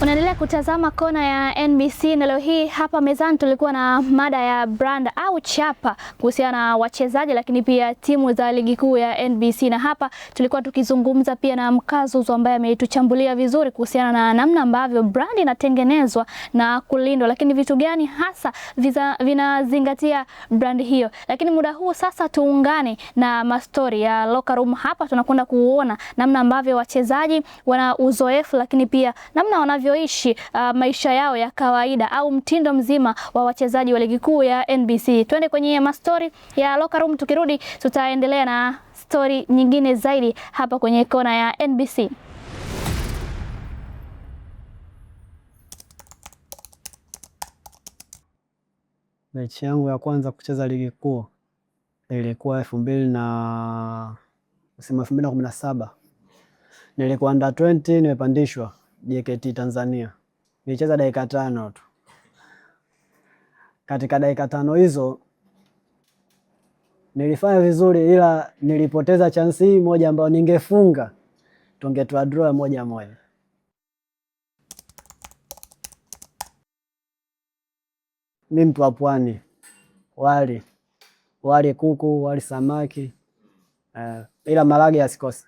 Unaendelea kutazama kona ya NBC na leo hii hapa mezani tulikuwa na mada ya brand au chapa kuhusiana na wachezaji, lakini pia timu za ligi kuu ya NBC, na hapa tulikuwa tukizungumza pia na Mkazuzu ambaye ametuchambulia vizuri kuhusiana na namna ambavyo brand inatengenezwa na kulindwa, lakini vitu gani hasa vinazingatia brand hiyo. Lakini muda huu sasa tuungane na mastori ya locker room. Hapa tunakwenda kuona namna ambavyo wachezaji wana uzoefu, lakini pia namna wanavyoishi maisha yao ya kawaida au mtindo mzima wa wachezaji wa ligi kuu ya NBC. Twende kwenye mastori ya locker room, tukirudi tutaendelea na story nyingine zaidi hapa kwenye kona ya NBC. Mechi yangu ya kwanza kucheza ligi kuu ilikuwa 2017. Nilikuwa under 20, nimepandishwa JKT Tanzania. Nilicheza dakika 5 tu. Katika dakika 5 hizo nilifanya vizuri, ila nilipoteza chance hii moja ambayo ningefunga tungetoa draw 1-1. Mimi mtu wa Pwani, wali kuku, wali samaki, ila marage yasikose.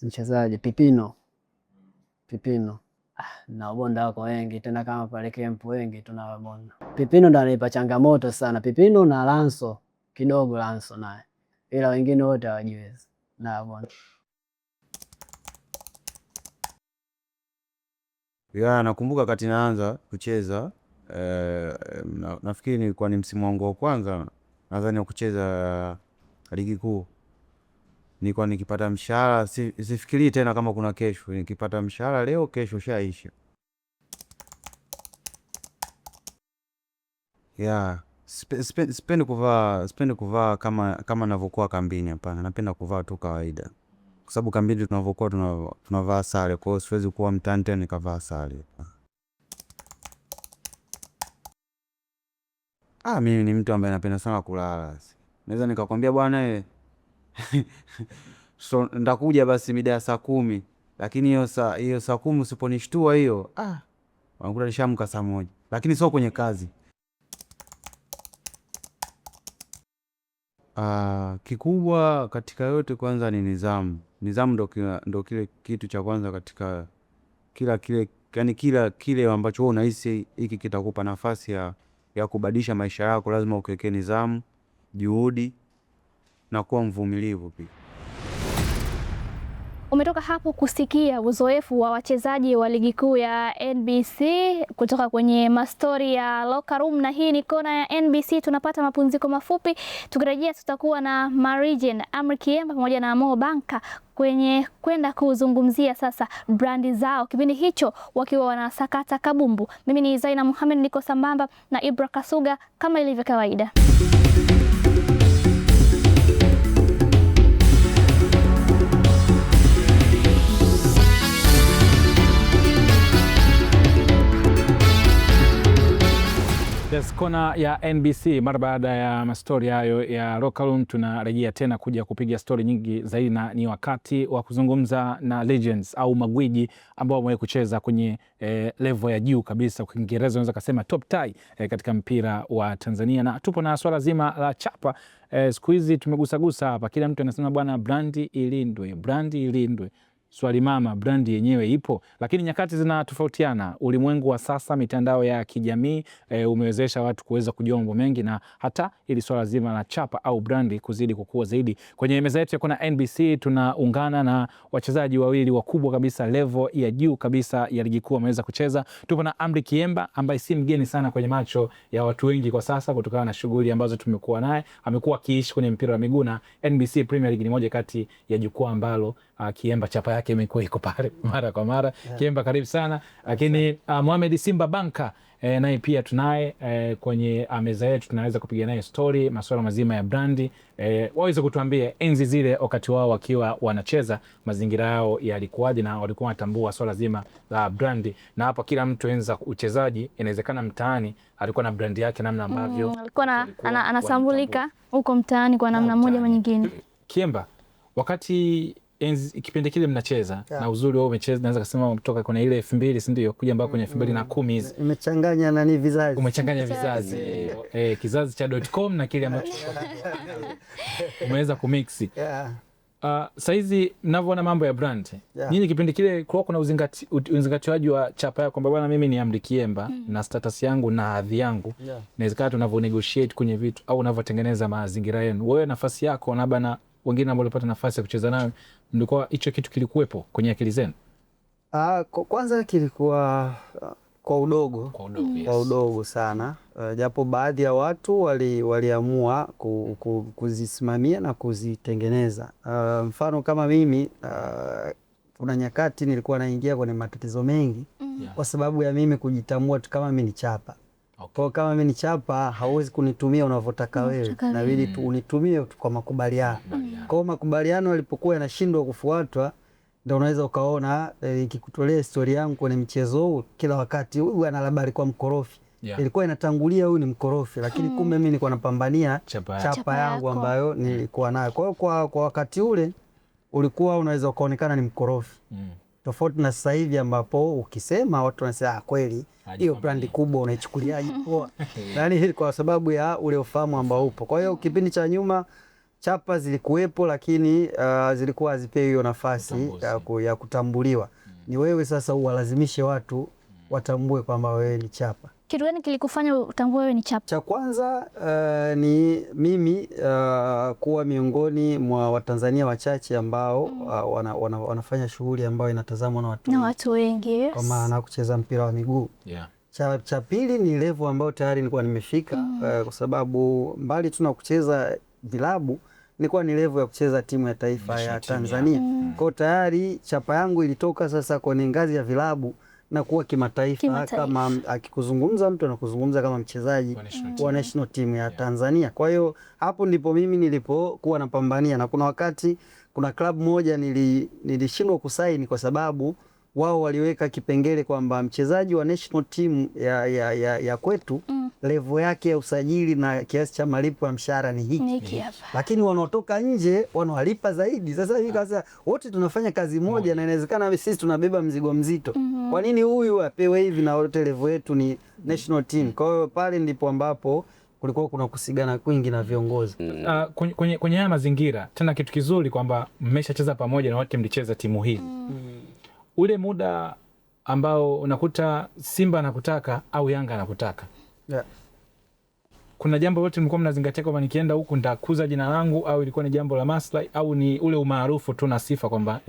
Mchezaji Pipino na bonda wako wengi tena, kama pale camp wengi tunawabonda. Pipino ndo anaipa changamoto sana, Pipino na Lanso kidogo, Lanso naye, ila wengine wote hawajiwezi na bonda. Ya, nakumbuka kati naanza kucheza nafikiri nilikuwa ni msimu wangu wa kwanza nadhani kucheza ligi kuu. Nilikuwa nikipata mshahara, sifikiri tena kama kuna kesho. Nikipata mshahara leo, kesho shaisha. Ya, sipendi kuvaa kama navyokuwa kambini, hapana. Napenda kuvaa tu kawaida. Kwa sababu kambini tunavyokuwa tunavaa sare, kwa hiyo siwezi kuwa mtante nikavaa sare. Mimi ni mtu ambaye napenda sana kulala. Naweza nikakwambia bwana so ndakuja basi mida ya saa 10, lakini hiyo saa 10 usiponishtua hiyo wanakuta nishaamka saa 1, lakini sio kwenye kazi. Kikubwa katika yote kwanza ni nidhamu. Nidhamu ndo kile kitu cha kwanza katika kile ambacho wewe unahisi hiki kitakupa nafasi ya kubadilisha maisha yako. Lazima ukiweke nidhamu, juhudi na kuwa mvumilivu pia. Umetoka hapo kusikia uzoefu wa wachezaji wa ligi kuu ya NBC kutoka kwenye mastori ya locker room, na hii ni kona ya NBC. Tunapata mapumziko mafupi, tukirejea tutakuwa na Marijen Amri Kiemba pamoja na Mo Banka kwenye kwenda kuzungumzia sasa brandi zao, kipindi hicho wakiwa wanasakata kabumbu. Mimi ni Zaina Muhammad, niko sambamba na Ibra Kasuga kama ilivyo kawaida. Yes, kona ya NBC. Mara baada ya mastori hayo ya locker room, tunarejea tena kuja kupiga stori nyingi zaidi, na ni wakati wa kuzungumza na legends au magwiji ambao wamewahi kucheza kwenye level ya juu kabisa, kwa Kiingereza unaweza kusema top tie katika mpira wa Tanzania. Na tupo na swala zima la chapa. Siku hizi tumegusagusa hapa, kila mtu anasema bwana brandi ilindwe, brandi ilindwe. Swali mama, brandi yenyewe ipo, lakini nyakati zinatofautiana. Ulimwengu wa sasa, mitandao ya kijamii umewezesha watu kuweza kujua mambo mengi, na hata ili swala zima la chapa au brandi kuzidi kukua zaidi. Kwenye meza yetu ya kuna NBC tunaungana na wachezaji wawili wakubwa kabisa, level ya juu kabisa ya ligi kuu wameweza kucheza. Tupo na Amri Kiemba ambaye si mgeni sana kwenye macho ya watu wengi kwa sasa kutokana na shughuli ambazo tumekuwa naye. Amekuwa akiishi kwenye mpira wa miguu, na NBC Premier League ni moja kati ya jukwaa ambalo Kiemba chapa yake imekuwa iko pale mara kwa mara. Kiemba, karibu sana. Lakini Mohamed Simba Banka naye pia tunaye kwenye meza yetu, tunaweza kupiga naye story masuala mazima ya brandi. Waweza kutuambia enzi zile wakati wao wakiwa wanacheza mazingira yao yalikuwaje, na walikuwa wanatambua swala zima la brandi. Na hapa kila mtu enza uchezaji, inawezekana mtaani alikuwa na brandi yake, namna ambavyo alikuwa anasambulika huko mtaani kwa namna moja ama nyingine. Kiemba, wakati kipindi kile mnacheza na uzuri wao umecheza, naweza kusema kutoka kwenye ile 2000, si ndio, kuja mpaka kwenye 2010 hizi. Umechanganya nani vizazi? Umechanganya vizazi. Kizazi cha .com na kile ambacho umeweza kumix. Saizi mnavyoona mambo ya brand. Nyinyi kipindi kile kwa kuna uzingatiwaji wa chapa yako kwamba bwana mimi ni Amri Kiemba na status yangu na hadhi yangu. Inawezekana tunavyo negotiate kwenye vitu au unavyotengeneza mazingira yenu. Wewe nafasi yako na bana wengine ambao walipata nafasi ya kucheza nayo, ndiko hicho kitu kilikuwepo kwenye akili zenu? Kwanza kilikuwa kwa udogo sana, japo baadhi ya watu waliamua kuzisimamia na kuzitengeneza. Mfano kama mimi, kuna nyakati nilikuwa naingia kwenye matatizo mengi kwa sababu ya mimi kujitambua tu kama mimi ni chapa. Kwa kama mimi ni chapa, hauwezi kunitumia unavyotaka wewe, inabidi tu unitumie kwa makubaliano. Kwa makubaliano yalipokuwa yanashindwa kufuatwa, ndio unaweza ukaona ikikutolea historia yangu kwenye mchezo huu, kila wakati huyu ana habari kwa mkorofi. Ilikuwa inatangulia huyu ni mkorofi, lakini kumbe mimi nilikuwa napambania chapa yangu ambayo nilikuwa nayo. Kwa hiyo kwa wakati ule ulikuwa unaweza ukaonekana ni mkorofi. Tofauti na sasa hivi ambapo ukisema watu wanasema kweli hiyo brandi kubwa unaichukuliaje poa. Yaani kwa sababu ya ule ufahamu ambao upo. Kwa hiyo kipindi cha nyuma chapa zilikuwepo, lakini zilikuwa hazipewi hiyo nafasi ya kutambuliwa. Ni wewe sasa uwalazimishe watu watambue kwamba wewe ni chapa. Kitu gani kilikufanya utambue wewe ni chapa? Cha kwanza ni mimi kuwa miongoni mwa Watanzania wachache ambao wanafanya shughuli ambayo inatazamwa na watu wengi. Kwa maana kucheza mpira wa miguu. Cha pili ni level ambayo tayari nilikuwa nimefika, kwa sababu mbali tuna kucheza vilabu, nilikuwa ni level ya kucheza timu ya taifa ya Tanzania. Kwa tayari chapa yangu ilitoka sasa kwenye ngazi ya vilabu na kuwa kimataifa. Kama akikuzungumza mtu anakuzungumza kama mchezaji wa national team ya Tanzania. Kwa hiyo hapo ndipo mimi nilipokuwa napambania, na kuna wakati kuna klabu moja nilishindwa kusaini kwa sababu wao waliweka kipengele kwamba mchezaji wa national team ya kwetu level yake ya usajili na kiasi cha malipo ya mshahara ni hiki, lakini wanaotoka nje wanawalipa zaidi. Sasa hivi kaza wote tunafanya kazi moja na inawezekana sisi tunabeba mzigo mzito. Kwa nini huyu apewe hivi na wote level yetu ni national team? Kwa hiyo pale ndipo ambapo kulikuwa kuna kusigana kwingi na viongozi. Kwenye haya mazingira tena kitu kizuri kwamba mmeshacheza pamoja na wote mlicheza timu hii. Ule muda ambao unakuta Simba anakutaka au Yanga anakutaka. Kuna jambo lote mlikuwa mnazingatia kwamba nikienda huku nitakuza jina langu, au ilikuwa ni jambo la maslahi, au ni ule umaarufu tu na sifa kwamba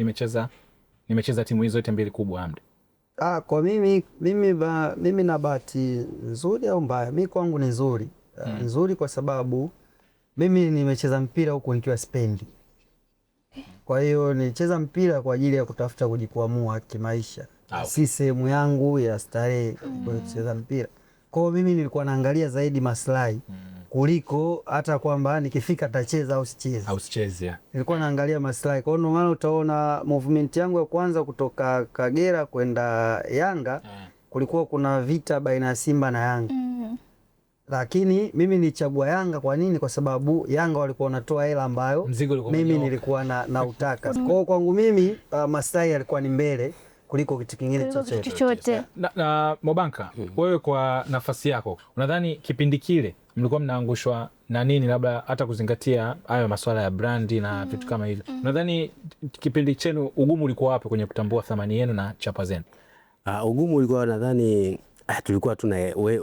nimecheza timu hizo zote mbili kubwa Hamdi? Kwa mimi na bahati nzuri au mbaya, mimi kwangu ni nzuri. Nzuri kwa sababu mimi nimecheza mpira huku nikiwa spendi. Kwa hiyo nilicheza mpira kwa ajili ya kutafuta kujikwamua kimaisha. Si sehemu yangu ya starehe kucheza mpira. Kwa hiyo mimi nilikuwa naangalia zaidi maslahi kuliko hata kwamba nikifika tacheza au sicheze. Nilikuwa naangalia maslahi. Kwa hiyo ndio maana utaona movement yangu ya kwanza kutoka Kagera kwenda Yanga kulikuwa kuna vita baina ya Simba na Yanga. Lakini mimi nilichagua Yanga. Kwa nini? Kwa sababu Yanga walikuwa wanatoa hela ambayo mimi nilikuwa na utaka. Kwa hiyo kwangu mimi maslahi yalikuwa ni mbele kuliko kitu kingine chochote. Na Mobanka, wewe kwa nafasi yako, unadhani kipindi kile mlikuwa mnaangushwa na nini, labda hata kuzingatia hayo masuala ya brandi na vitu kama hivyo? Unadhani kipindi chenu ugumu ulikuwa wapi kwenye kutambua thamani yenu na chapa zenu? Ugumu ulikuwa, nadhani tulikuwa tuna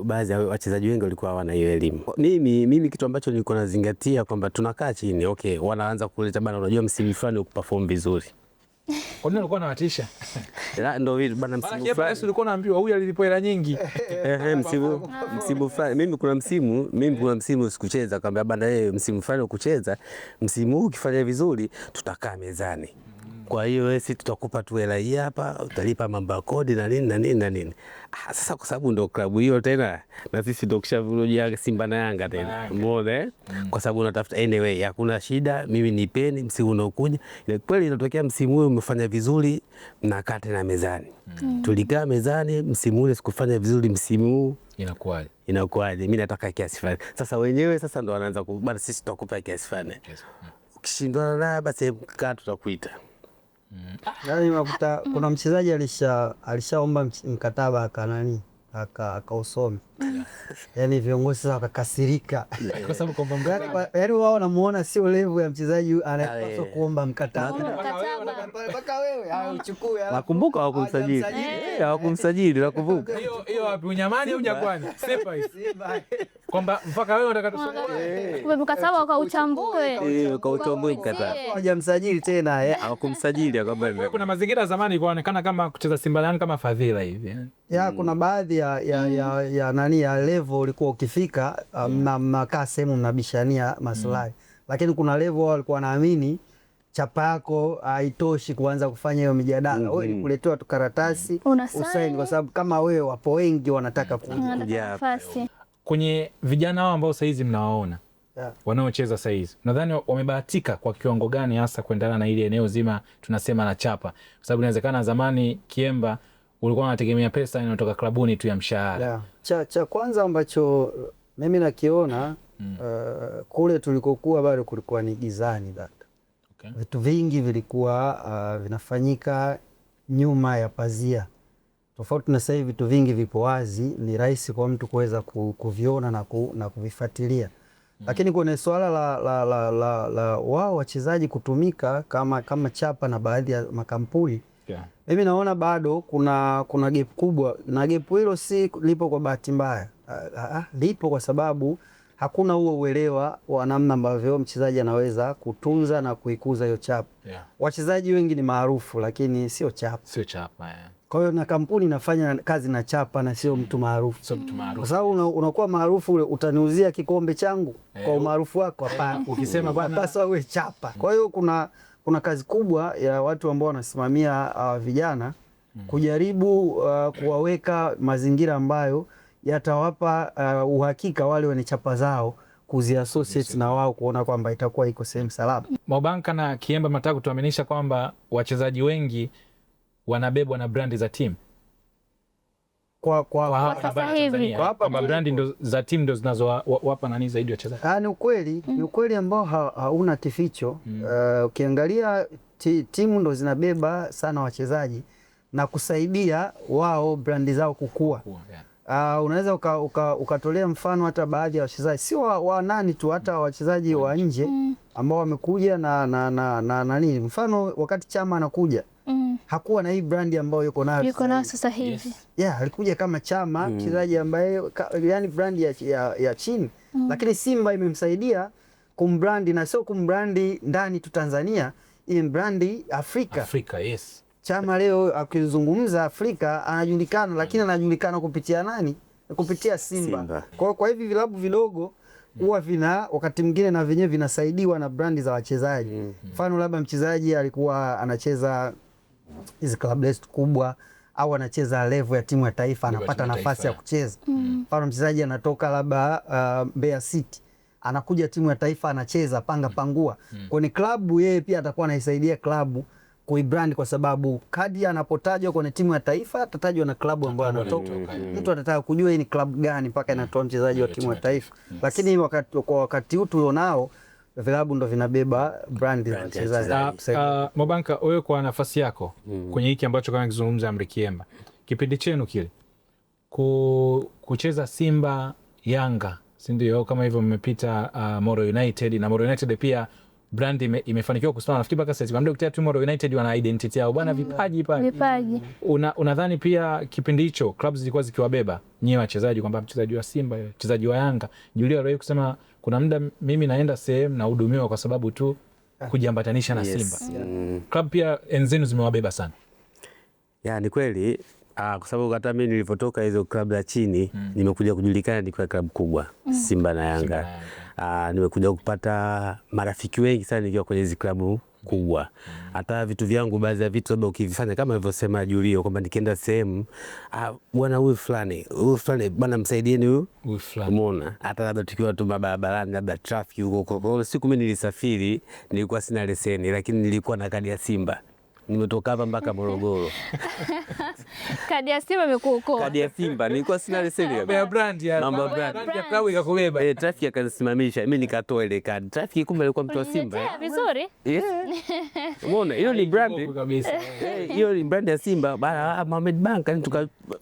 baadhi ya wachezaji wengi walikuwa hawana hiyo elimu. Mimi kitu ambacho nilikuwa nazingatia kwamba tunakaa chini, okay, wanaanza kuleta bana, unajua msimu fulani ukuperform vizuri. Kwa nini ulikuwa unawatisha? Ndio hivi bana, msimu fulani ulikuwa unaambiwa huyu alilipo hela nyingi. Msimu fulani mimi kuna msimu sikucheza, kwamba bana msimu fulani ukucheza, msimu huu ukifanya vizuri tutakaa mezani. Kwa hiyo sisi tutakupa tu hela hii hapa, utalipa mambo ya kodi na nini. Sasa kwa sababu ndio klabu hiyo tena na sisi ndio kishavurugia Simba na Yanga tena. Umeona Kwa sababu unatafuta anyway, hakuna shida, mimi nipeni msimu unaokuja. Ile kweli inatokea msimu huu umefanya vizuri na kate na mezani. Tulikaa mezani, msimu ule sikufanya vizuri, msimu huu inakuaje? Mimi nataka kiasi fulani. Sasa wenyewe sasa ndio wanaanza bana, sisi tutakupa kiasi fulani. Ukishindana naye basi kaa tutakuita. Yaani makuta kuna mchezaji alishaomba mkataba akausome. Yaani viongozi sasa wakakasirika. Kwa sababu kwamba yaani wao wanamuona sio level ya mchezaji anayepaswa kuomba mkataba. Mpaka wewe uchukue. Nakumbuka hawakumsajili. Hawakumsajili, nakumbuka. Hiyo wapi, Unyamani au Jangwani? Sepa hiyo. Kwamba mpaka wewe unataka tusome. Mkataba ukauchambue. Ukauchambue mkataba. Hawajamsajili tena. Hawakumsajili kwamba kuna mazingira zamani ilikuonekana kama kucheza Simba Yanga kama fadhila hivi. Kuna baadhi ya level ulikuwa ukifika mnakaa sehemu mnabishania maslahi. Lakini kuna level walikuwa wanaamini chapa yako haitoshi kuanza kufanya hiyo mijadala. Wewe ni kuletewa tu karatasi usaini, kwa sababu kama wewe wapo wengi wanataka kuja. Kwenye vijana hao ambao saizi mnawaona wanaocheza saizi, nadhani wamebahatika kwa kiwango gani hasa kuendana na ile eneo zima tunasema la chapa? Kwa sababu inawezekana zamani Kiemba ulikuwa unategemea pesa inayotoka klabuni tu ya mshahara. Cha kwanza ambacho mimi nakiona kule tulikokuwa bado kulikuwa ni gizani dada. Vitu vingi vilikuwa vinafanyika nyuma ya pazia. Tofauti na sasa hivi vitu vingi vipo wazi, ni rahisi kwa mtu kuweza kuviona na kuvifuatilia. Lakini kwenye swala la wao wachezaji kutumika kama chapa na baadhi ya makampuni, mimi naona bado kuna gap kubwa, na gap hilo si lipo kwa bahati mbaya. Lipo kwa sababu hakuna huo uelewa wa namna ambavyo mchezaji anaweza kutunza na kuikuza hiyo chapa. Wachezaji wengi ni maarufu lakini sio chapa. Kwa hiyo na kampuni inafanya kazi na chapa na sio mtu maarufu. Kwa sababu unakuwa maarufu, utaniuzia kikombe changu kwa umaarufu wako? Hapana. Ukisema bwana pasa wewe chapa. Kwa hiyo kuna kazi kubwa ya watu ambao wanasimamia vijana kujaribu kuwaweka mazingira ambayo yatawapa uhakika wale wenye chapa zao kuziassociate na wao, kuona kwamba itakuwa iko sehemu salama. Mobanka na Kiemba mnataka kutuaminisha kwamba wachezaji wengi wanabebwa na brandi za timu kwa sasa hivi kwamba brandi ndo za timu ndo zinazowapa nani zaidi wachezaji? Ni ukweli, ni ukweli ambao hauna kificho. Ukiangalia timu ndo zinabeba sana wachezaji na kusaidia wao brandi zao kukua. Unaweza ukatolea mfano hata baadhi ya wachezaji sio wa nani tu, hata wachezaji wa nje ambao wamekuja na nini, mfano wakati Chama anakuja hakuwa na hii brandi ambayo yuko nayo sasa hivi. Alikuja kama Chama mchezaji ambaye yani brandi ya chini, lakini Simba imemsaidia kumbrandi, na sio kumbrandi ndani tu Tanzania, hii brandi Afrika. Yes. Chama leo akizungumza Afrika anajulikana, lakini anajulikana kupitia nani? Kupitia Simba. Kwa hivi vilabu vidogo huwa vina wakati mwingine na vyenyewe vinasaidiwa na brandi za wachezaji. Mfano labda mchezaji alikuwa anacheza hizi club list kubwa au anacheza level ya timu ya taifa, anapata nafasi ya kucheza. Mfano mchezaji anatoka labda Mbeya City, anakuja timu ya taifa anacheza pangua. Kwenye klabu yeye pia atakuwa anaisaidia klabu kuibrand, kwa sababu kadi anapotajwa kwenye timu ya taifa atatajwa na klabu ambayo anatoka. Mtu atataka kujua hii ni klabu gani mpaka inatoa mchezaji wa timu ya taifa. Lakini kwa wakati huu tulionao vilabu ndo vinabeba brand ya wachezaji. Mobanka, wewe kwa nafasi yako kwenye hiki ambacho kama kizungumza Amri Kiemba, kipindi chenu kile kucheza Simba Yanga, si ndio? Kama hivyo mmepita Moro United, na Moro United pia brand imefanikiwa kusimama. Nafikiri mpaka sasa ndio kitu Moro United wana identity yao bwana, vipaji pale. Unadhani pia kipindi hicho clubs zilikuwa zikiwabeba nyewe wachezaji, kwamba mchezaji wa Simba, mchezaji wa Yanga, Julio aliwahi kusema kuna muda mimi naenda sehemu na hudumiwa kwa sababu tu kujiambatanisha na Simba. Club pia enzenu zimewabeba sana. Ni kweli. Kwa sababu hata mimi nilipotoka hizo club za chini nimekuja kujulikana ni kwa club kubwa, Simba na Yanga. Nimekuja kupata marafiki wengi sana nikiwa kwenye hizo klabu kubwa. Hata vitu vyangu, baadhi ya vitu labda ukivifanya kama alivyosema Julio kwamba nikienda sehemu bwana huyu fulani bwana msaidieni huyu fulani. Umeona? Hata labda tukiwa tu barabarani labda traffic huko. Kwa siku mimi nilisafiri, nilikuwa sina leseni lakini nilikuwa na kadi ya Simba. Nimetoka hapa mpaka Morogoro. Kadi ya Simba imekuokoa. Kadi ya Simba nilikuwa sina leseni ya brand ya klabu ikakubeba. Traffic akanisimamisha, mimi nikatoa ile kadi. Traffic kumbe alikuwa mtu wa Simba. Vizuri. Umeona? Hiyo ni brand kabisa. Hiyo ni brand ya Simba. Bana Mohamed Banka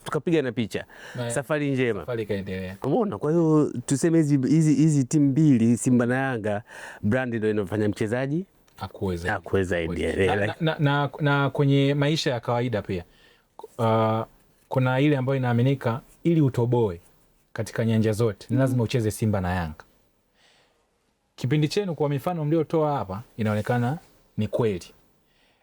tukapiga na picha. Safari njema. Safari ikaendelea. Umeona? Kwa hiyo tuseme hizi timu mbili Simba na Yanga, brand ndio inafanya mchezaji akuweza idea. Na kwenye maisha ya kawaida pia kuna ile ambayo inaaminika ili utoboe katika nyanja zote ni lazima ucheze Simba na Yanga. Kipindi chenu kwa mifano mliotoa hapa inaonekana ni kweli.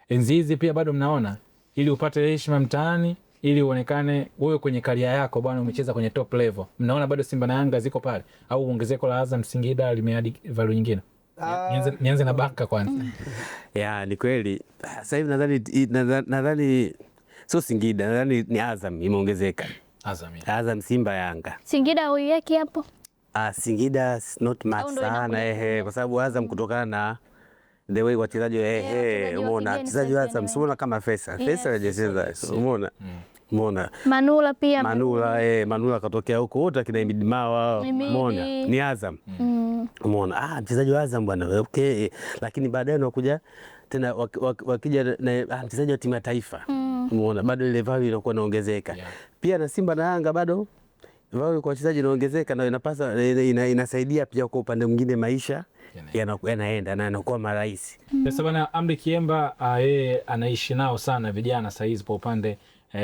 Enzi hizi pia bado mnaona ili upate heshima mtaani, ili uonekane wewe kwenye karia yako bwana umecheza kwenye top level, mnaona bado Simba na Yanga ziko pale, au ongezeko la Azam Singida limeadi value nyingine? Nianze na Banka kwanza. Ni kweli. Sasa hivi nadhani sio Singida, nadhani ni Azam imeongezeka. Azam, Simba, Yanga. Singida huyu yake hapo? Singida not much sana kwa sababu Azam kutokana na the way wachezaji umeona wachezaji wa Azam sio kama Faisal hajacheza, umeona Manula katokea huko, wote akina Midmawa, umeona ni Azam. Umeona mchezaji wa Azam bwana, lakini baadaye unakuja tena wakija na mchezaji wa timu ya taifa, umeona bado ile value inakuwa inaongezeka. Pia na Simba na Yanga bado value kwa wachezaji inaongezeka, na inasaidia pia kwa upande mwingine maisha yanaenda na yanakuwa marahisi. Sasa bwana Amri Kiemba yeye anaishi nao sana vijana sasa hizi kwa upande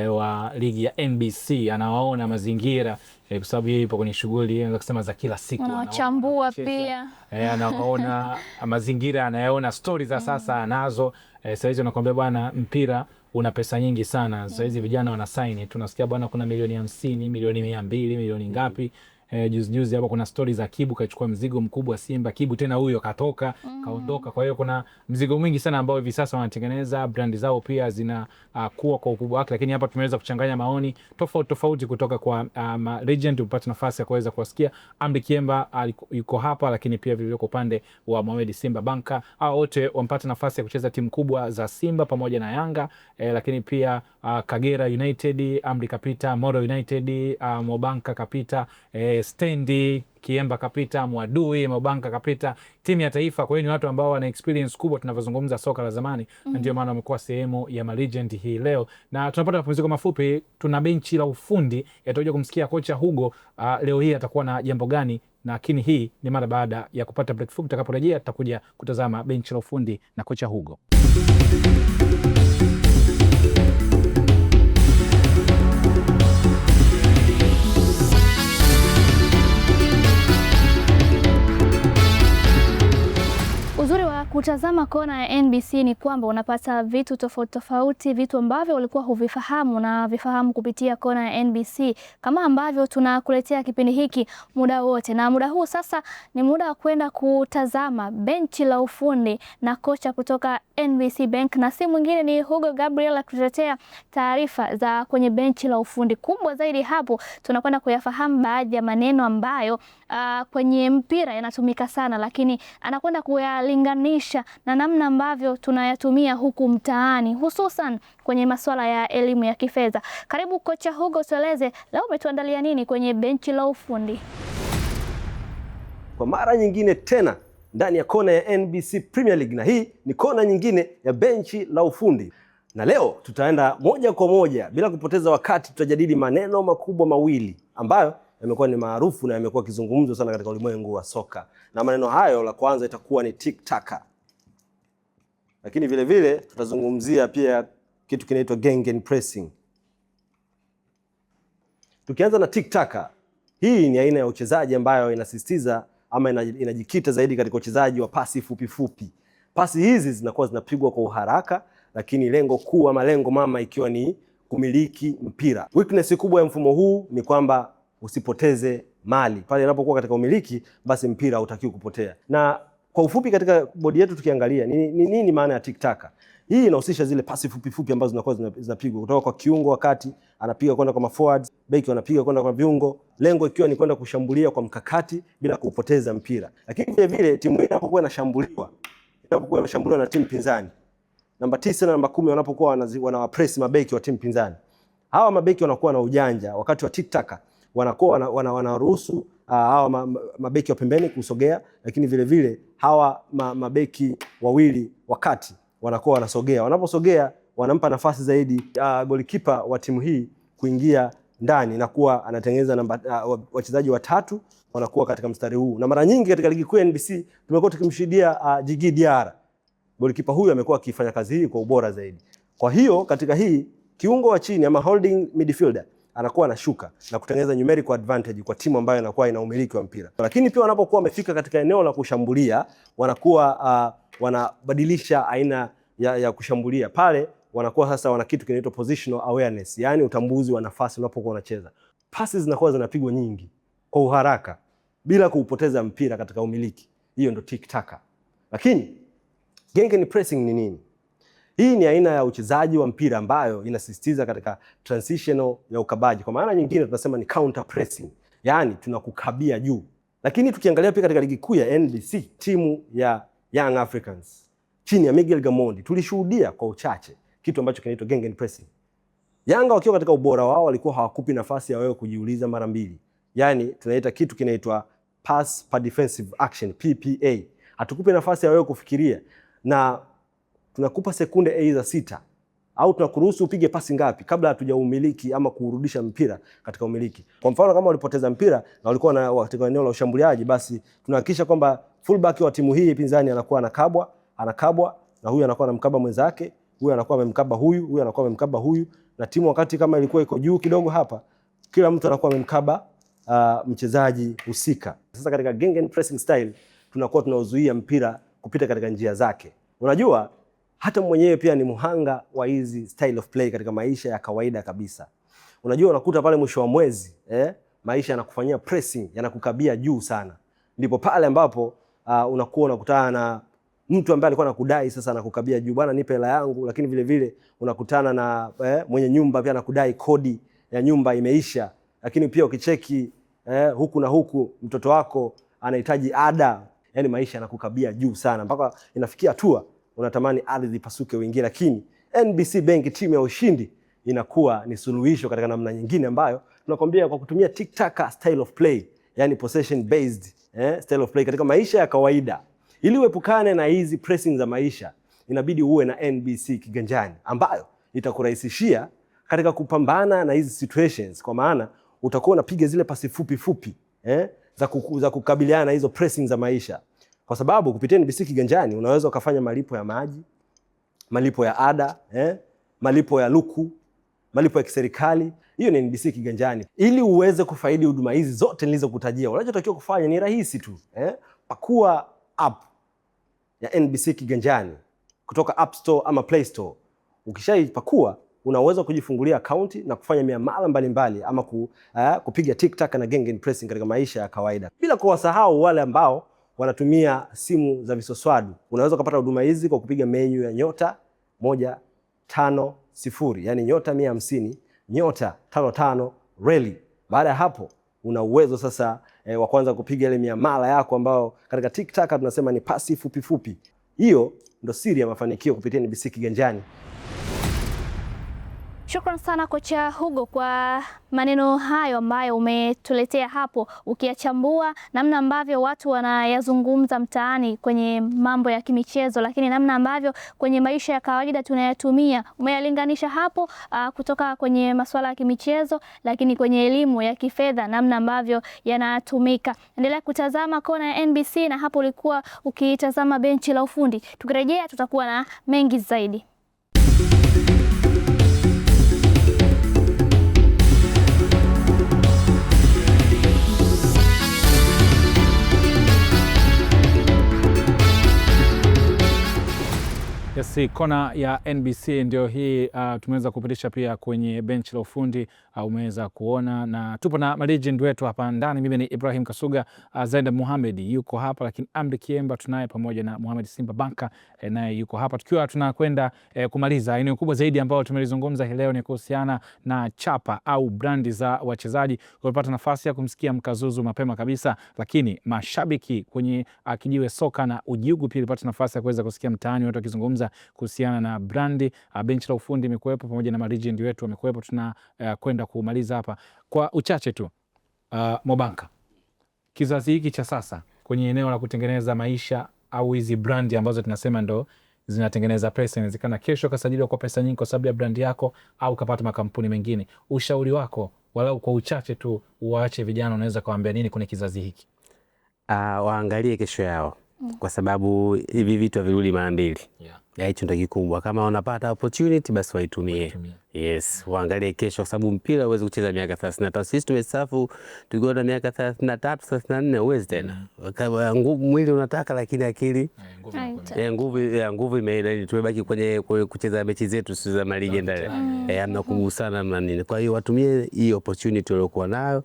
wa ligi ya NBC, anawaona mazingira kwa sababu yeye yupo kwenye shughuli za kusema za kila siku, anawachambua pia anaona mazingira, anayaona story za sasa anazo. Sasa hizi anakuambia bwana mpira una pesa nyingi sana. Sasa hizi vijana wana sign, tunasikia bwana kuna milioni 50, milioni 200, milioni ngapi. juzi hapa kuna stories za Kibu kachukua mzigo mkubwa Simba, Kibu tena huyo katoka kaondoka. Kwa hiyo kuna mzigo mwingi sana ambao hivi sasa wanatengeneza, brand zao pia zina kuwa kwa ukubwa wake, lakini hapa tumeweza kuchanganya maoni tofauti kutoka kwa legend, upate nafasi ya kuweza kuwasikia. Amri Kiemba yuko hapa, lakini pia vile kwa upande wa Mohamed Simba Banka, hao wote wampata nafasi ya kucheza timu kubwa za Simba pamoja na Yanga, lakini pia Kagera United Amri kapita, Moro United Mobanka kapita, Stendi Kiemba kapita, Mwadui Mobanka kapita, timu ya taifa. Kwa hiyo ni watu ambao wana experience kubwa tunavyozungumza soka la zamani, ndio maana wamekuwa sehemu ya legend hii leo. Na tunapata mapumziko mafupi, tuna benchi la ufundi, yatakuja kumsikia kocha Hugo leo hii atakuwa na jambo gani, lakini hii ni mara baada ya kupata break fupi. Tutakaporejea tutakuja kutazama benchi la ufundi na kocha Hugo. Uzuri wa kutazama kona ya NBC ni kwamba unapata vitu tofauti, vitu ambavyo ulikuwa huvifahamu na vifahamu kupitia kona ya NBC, kama ambavyo tunakuletea kipindi hiki muda wote. Na muda huu sasa ni muda wa kwenda kutazama benchi la ufundi na kocha kutoka NBC Bank, na si mwingine ni Hugo Gabriel akutetea taarifa za kwenye benchi la ufundi. Kubwa zaidi hapo tunakwenda kuyafahamu baadhi ya maneno ambayo kwenye mpira yanatumika sana, lakini anakwenda kuyalinganisha na namna ambavyo tunayatumia huku mtaani, hususan kwenye masuala ya elimu ya kifedha. Karibu kocha Hugo, tueleze leo umetuandalia nini kwenye benchi la ufundi? Kwa mara nyingine tena ndani ya kona ya NBC Premier League, na hii ni kona nyingine ya benchi la ufundi. Na leo tutaenda moja kwa moja bila kupoteza wakati, tutajadili maneno makubwa mawili ambayo yamekuwa ni maarufu na yamekuwa kizungumzo sana katika ulimwengu wa soka. Na maneno hayo, la kwanza itakuwa ni tik-taka. Lakini vile vile tutazungumzia pia kitu kinaitwa gegenpressing. Tukianza na tik-taka, hii ni aina ya uchezaji ambayo inasisitiza ama inajikita zaidi katika uchezaji wa pasi fupi. Pasi hizi zinakuwa zinapigwa kwa uharaka, lakini lengo kuu ama lengo mama ikiwa ni kumiliki mpira. Weakness kubwa ya mfumo huu ni kwamba usipoteze mali. Pale inapokuwa katika umiliki, basi mpira hautakiwi kupotea. Na kwa ufupi katika bodi yetu tukiangalia nini maana ya tik-taka. Hii inahusisha zile pasi fupi ambazo zinakuwa zinapigwa kutoka kwa kiungo wakati anapiga kwenda kwa forwards, beki wanapiga kwenda kwa viungo, lengo ikiwa ni kwenda kushambulia kwa mkakati bila kupoteza mpira. Lakini vile vile timu inapokuwa inashambuliwa na timu pinzani, namba 9 na namba 10 wanapokuwa wanawapress mabeki wa timu pinzani, hawa mabeki wanakuwa na ujanja wakati wa tik-taka, wanakuwa wanaruhusu hawa mabeki wa pembeni kusogea, lakini vile vile hawa mabeki wawili wakati wanakuwa wanasogea. Wanaposogea wanampa nafasi zaidi golikipa wa timu hii kuingia ndani na kuwa anatengeneza wachezaji watatu wanakuwa katika mstari huu. Na mara nyingi katika ligi kuu ya NBC tumekuwa tukimshuhudia Djigui Diarra. Golikipa huyu amekuwa akifanya kazi hii kwa ubora zaidi. Kwa hiyo katika hii kiungo wa chini ama holding midfielder anakuwa anashuka na kutengeneza numerical advantage kwa timu ambayo inakuwa ina umiliki wa mpira. Lakini pia wanapokuwa wamefika katika eneo la kushambulia, wanakuwa wanabadilisha aina ya kushambulia. Pale wanakuwa sasa wana kitu kinaitwa positional awareness, yani utambuzi wa nafasi unapokuwa unacheza. Pasi zinakuwa zinapigwa nyingi kwa uharaka bila kuupoteza mpira katika umiliki. Hiyo ndo tik-taka. Lakini gegenpressing ni nini? Hii ni aina ya uchezaji wa mpira ambayo inasisitiza katika transitional ya ukabaji. Kwa maana nyingine tunasema ni counter pressing, yani tunakukabia juu. Lakini tukiangalia pia katika ligi kuu ya NBC, timu ya Young Africans chini ya Miguel Gamondi tulishuhudia kwa uchache kitu ambacho kinaitwa gegenpressing. Yanga wakiwa katika ubora wao walikuwa hawakupi nafasi ya wewe kujiuliza mara mbili. Yani tunaita kitu kinaitwa pass per defensive action, PPA. Hatukupi nafasi ya wewe kufikiria, na tunakupa sekunde aidha 6 au tunakuruhusu upige pasi ngapi kabla hatujaumiliki ama kurudisha mpira katika umiliki. Kwa mfano kama walipoteza mpira na walikuwa katika eneo la ushambuliaji, basi tunahakikisha kwamba fullback wa timu hii pinzani anakuwa anakabwa na huyu anakuwa anamkaba mwenzake, huyu anakuwa amemkaba huyu anakuwa amemkaba huyu, na timu wakati kama ilikuwa iko juu kidogo hapa, kila mtu anakuwa amemkaba mchezaji husika. Sasa katika gegenpressing style tunakuwa tunauzuia mpira kupita katika njia zake. Unajua hata mwenyewe pia ni muhanga wa hizi style of play katika maisha ya kawaida kabisa. Unajua unakuta pale mwisho wa mwezi maisha yanakufanyia pressing, yanakukabia juu sana. Ndipo pale ambapo unakuwa unakutana na mtu ambaye alikuwa anakudai sasa anakukabia juu, bwana nipe hela yangu, lakini vile vile unakutana na mwenye nyumba pia anakudai kodi ya nyumba imeisha, lakini pia ukicheki huku na huku mtoto wako anahitaji ada. Yani maisha yanakukabia juu sana mpaka inafikia hatua unatamani ardhi pasuke uingie, lakini NBC Bank timu ya ushindi inakuwa ni suluhisho katika namna nyingine ambayo tunakwambia kwa kutumia TikTaka style of play, yani possession based style of play katika maisha ya kawaida. Ili uepukane na hizi pressing za maisha, inabidi uwe na NBC kiganjani ambayo itakurahisishia katika kupambana na hizi situations, kwa maana utakuwa unapiga zile pasi fupi fupi za kukabiliana na hizo pressing za maisha. Kwa sababu kupitia NBC kiganjani unaweza ukafanya malipo ya maji, malipo ya ada, malipo ya luku, malipo ya kiserikali. Hiyo ni NBC kiganjani. Ili uweze kufaidi huduma hizi zote nilizokutajia, unachotakiwa kufanya ni rahisi tu. Pakua app ya NBC kiganjani kutoka App Store ama Play Store. Ukishaipakua unaweza kujifungulia akaunti na kufanya miamala mbalimbali ama kupiga TikTok na Gengen Pressing katika maisha ya kawaida. Bila kuwasahau wale ambao wanatumia simu za visoswadu, unaweza kupata huduma hizi kwa kupiga menu ya *150, yani *150 *55 reli. Baada ya hapo una uwezo sasa wa kwanza kupiga ile miamala yako ambao katika TikTok tunasema ni pasi fupi fupi. Hiyo ndo siri ya mafanikio kupitia NBC kiganjani. Shukran sana kocha Hugo kwa maneno hayo ambayo umetuletea hapo, ukiyachambua namna ambavyo watu wanayazungumza mtaani kwenye mambo ya kimichezo, lakini namna ambavyo kwenye maisha ya kawaida tunayatumia. Umeyalinganisha hapo kutoka kwenye masuala ya kimichezo, lakini kwenye elimu ya kifedha namna ambavyo yanatumika. Endelea kutazama kona ya NBC, na hapo ulikuwa ukitazama benchi la ufundi. Tukirejea tutakuwa na mengi zaidi. Yes, kona ya NBC ndio hii. Tumeweza kupitisha pia kwenye benchi la ufundi, umeweza kuona, na tupo na legend wetu hapa ndani. Mimi ni Ibrahim Kasuga, Zainab Mohamed yuko hapa, lakini Amri Kiemba tunaye pamoja na Mohamed Simba Banka naye yuko hapa, tukiwa tunakwenda kumaliza. Eneo kubwa zaidi ambao tumelizungumza hii leo ni kuhusiana na chapa au brandi za wachezaji. Tulipata nafasi ya kumsikia Mkazuzu mapema kabisa, lakini mashabiki kwenye Kijiwe Soka na Ujiugu pia tulipata nafasi ya kuweza kusikia mtaani watu wakizungumza kuhusiana na brandi. Benchi la ufundi imekuwepo pamoja na legend wetu wamekuwepo. Tuna kwenda kumaliza hapa kwa uchache tu. Mobanka, kizazi hiki cha sasa kwenye eneo la kutengeneza maisha au hizi brandi ambazo tunasema ndo zinatengeneza pesa, inawezekana kesho kasajiliwa kwa pesa nyingi kwa sababu ya brandi yako au kapata makampuni mengine. Ushauri wako walau kwa uchache tu, uache vijana, unaweza kuambia nini kwenye kizazi hiki? Waangalie kesho yao, kwa sababu hivi vitu havirudi mara mbili. Hicho ndio kikubwa. Kama unapata opportunity basi waitumie. Yes, waangalie kesho, kwa sababu mpira huwezi kucheza miaka 35. Sisi tumestaafu tukiwa na miaka 33, 34, huwezi tena. Kama mwili unataka, lakini akili nguvu imeenda. Tumebaki kwenye kucheza mechi zetu za maligenda, hamna kugusana na nini. Kwa hiyo watumie hii opportunity waliokuwa nayo.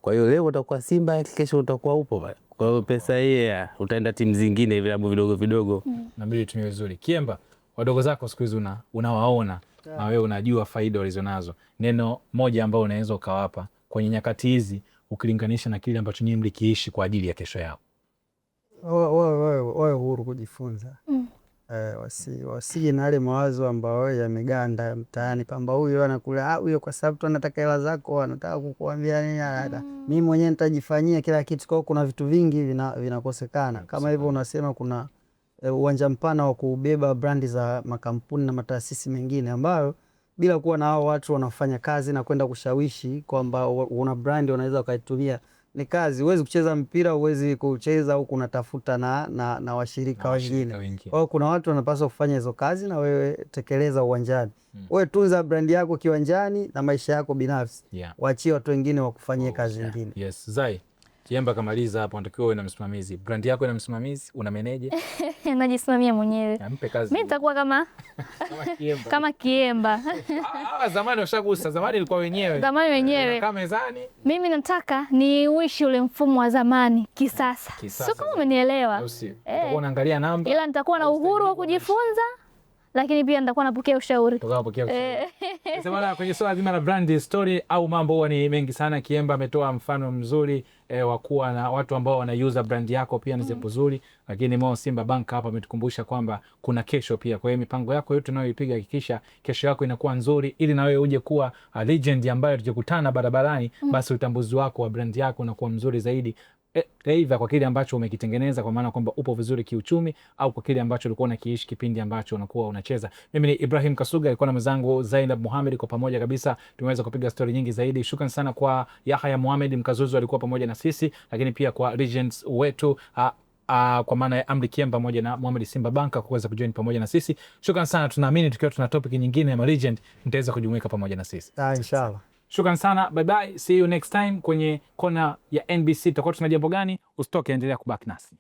Kwa hiyo leo utakuwa Simba, kesho utakuwa upo pale. Kwa hiyo pesa hii utaenda timu zingine, vilabu vidogo vidogo. Na mbili tumie vizuri. Kiemba, wadogo zako siku hizi unawaona na wewe unajua faida walizonazo. Neno moja ambao unaweza ukawapa kwenye nyakati hizi ukilinganisha na kile ambacho nyinyi mlikiishi kwa ajili ya kesho yao? Wawe huru kujifunza. Wasije na yale mawazo ambayo yameganda mtaani, kwamba huyo anakula huyo kwa sababu tu anataka hela zako, anataka kukuambia nini, mimi mwenyewe nitajifanyia kila kitu. Kwa kuna vitu vingi vinakosekana. Kama hivyo unasema kuna uwanja mpana wa kubeba brandi za makampuni na mataasisi mengine ambayo bila kuwa na hao watu wanafanya kazi na kwenda kushawishi kwamba una brandi unaweza ukaitumia, ni kazi. Huwezi kucheza mpira, huwezi kucheza au kunatafuta na washirika wengine. Kwa hiyo kuna watu wanapaswa kufanya hizo kazi na wewe tekeleza uwanjani. Wewe tunza brandi yako kiwanjani na maisha yako binafsi. Waachie watu wengine wakufanyie kazi nyingine. Yes, Zai. Kiemba kamaliza hapo, unatakiwa uwe na msimamizi. Brand yako ina msimamizi, una meneja? Najisimamia mwenyewe. Mpe kazi. Mimi nitakuwa kama Kiemba. kama Kiemba. Zamani washagusa, zamani ilikuwa wenyewe. Zamani wenyewe. Kama mezani. Mimi nataka ni uishi ule mfumo wa zamani kisasa. Sio kama umenielewa. Utakuwa unaangalia namba. Ila nitakuwa na uhuru wa kujifunza, lakini pia nitakuwa napokea ushauri. Sema kwenye swala zima la brand story au mambo huwa ni mengi sana. Kiemba ametoa mfano mzuri wa kuwa na watu ambao wanauza brand yako pia ni jambo zuri, lakini Mo Simba Bank hapa ametukumbusha kwamba kuna kesho pia. Kwa hiyo mipango yako yote unayoipiga, hakikisha kesho yako inakuwa nzuri, ili na wewe uje kuwa legend ambayo tukikutana barabarani basi utambuzi wako wa brand yako unakuwa mzuri zaidi. Either kwa kile ambacho umekitengeneza, kwa maana kwamba upo vizuri kiuchumi, au kwa kile ambacho ulikuwa unakiishi kipindi ambacho unakuwa unacheza. Mimi ni Ibrahim Kasuga, alikuwa na mwenzangu Zainab Mohamed, kwa pamoja kabisa tumeweza kupiga story nyingi zaidi. Shukrani sana kwa Yahya Mohamed Mkazuzu, alikuwa pamoja na sisi, lakini pia kwa legends wetu kwa maana ya Amri Kiemba pamoja na Mohamed Simba Banka kuweza kujoin pamoja na sisi. Shukrani sana, tunaamini tukiwa tuna topic nyingine ya legend mtaweza kujumuika pamoja na sisi. Inshallah. Shukran sana, bye bye, see you next time kwenye kona ya NBC. Tutakuwa tuna jambo gani? Usitoke, endelea kubaki nasi.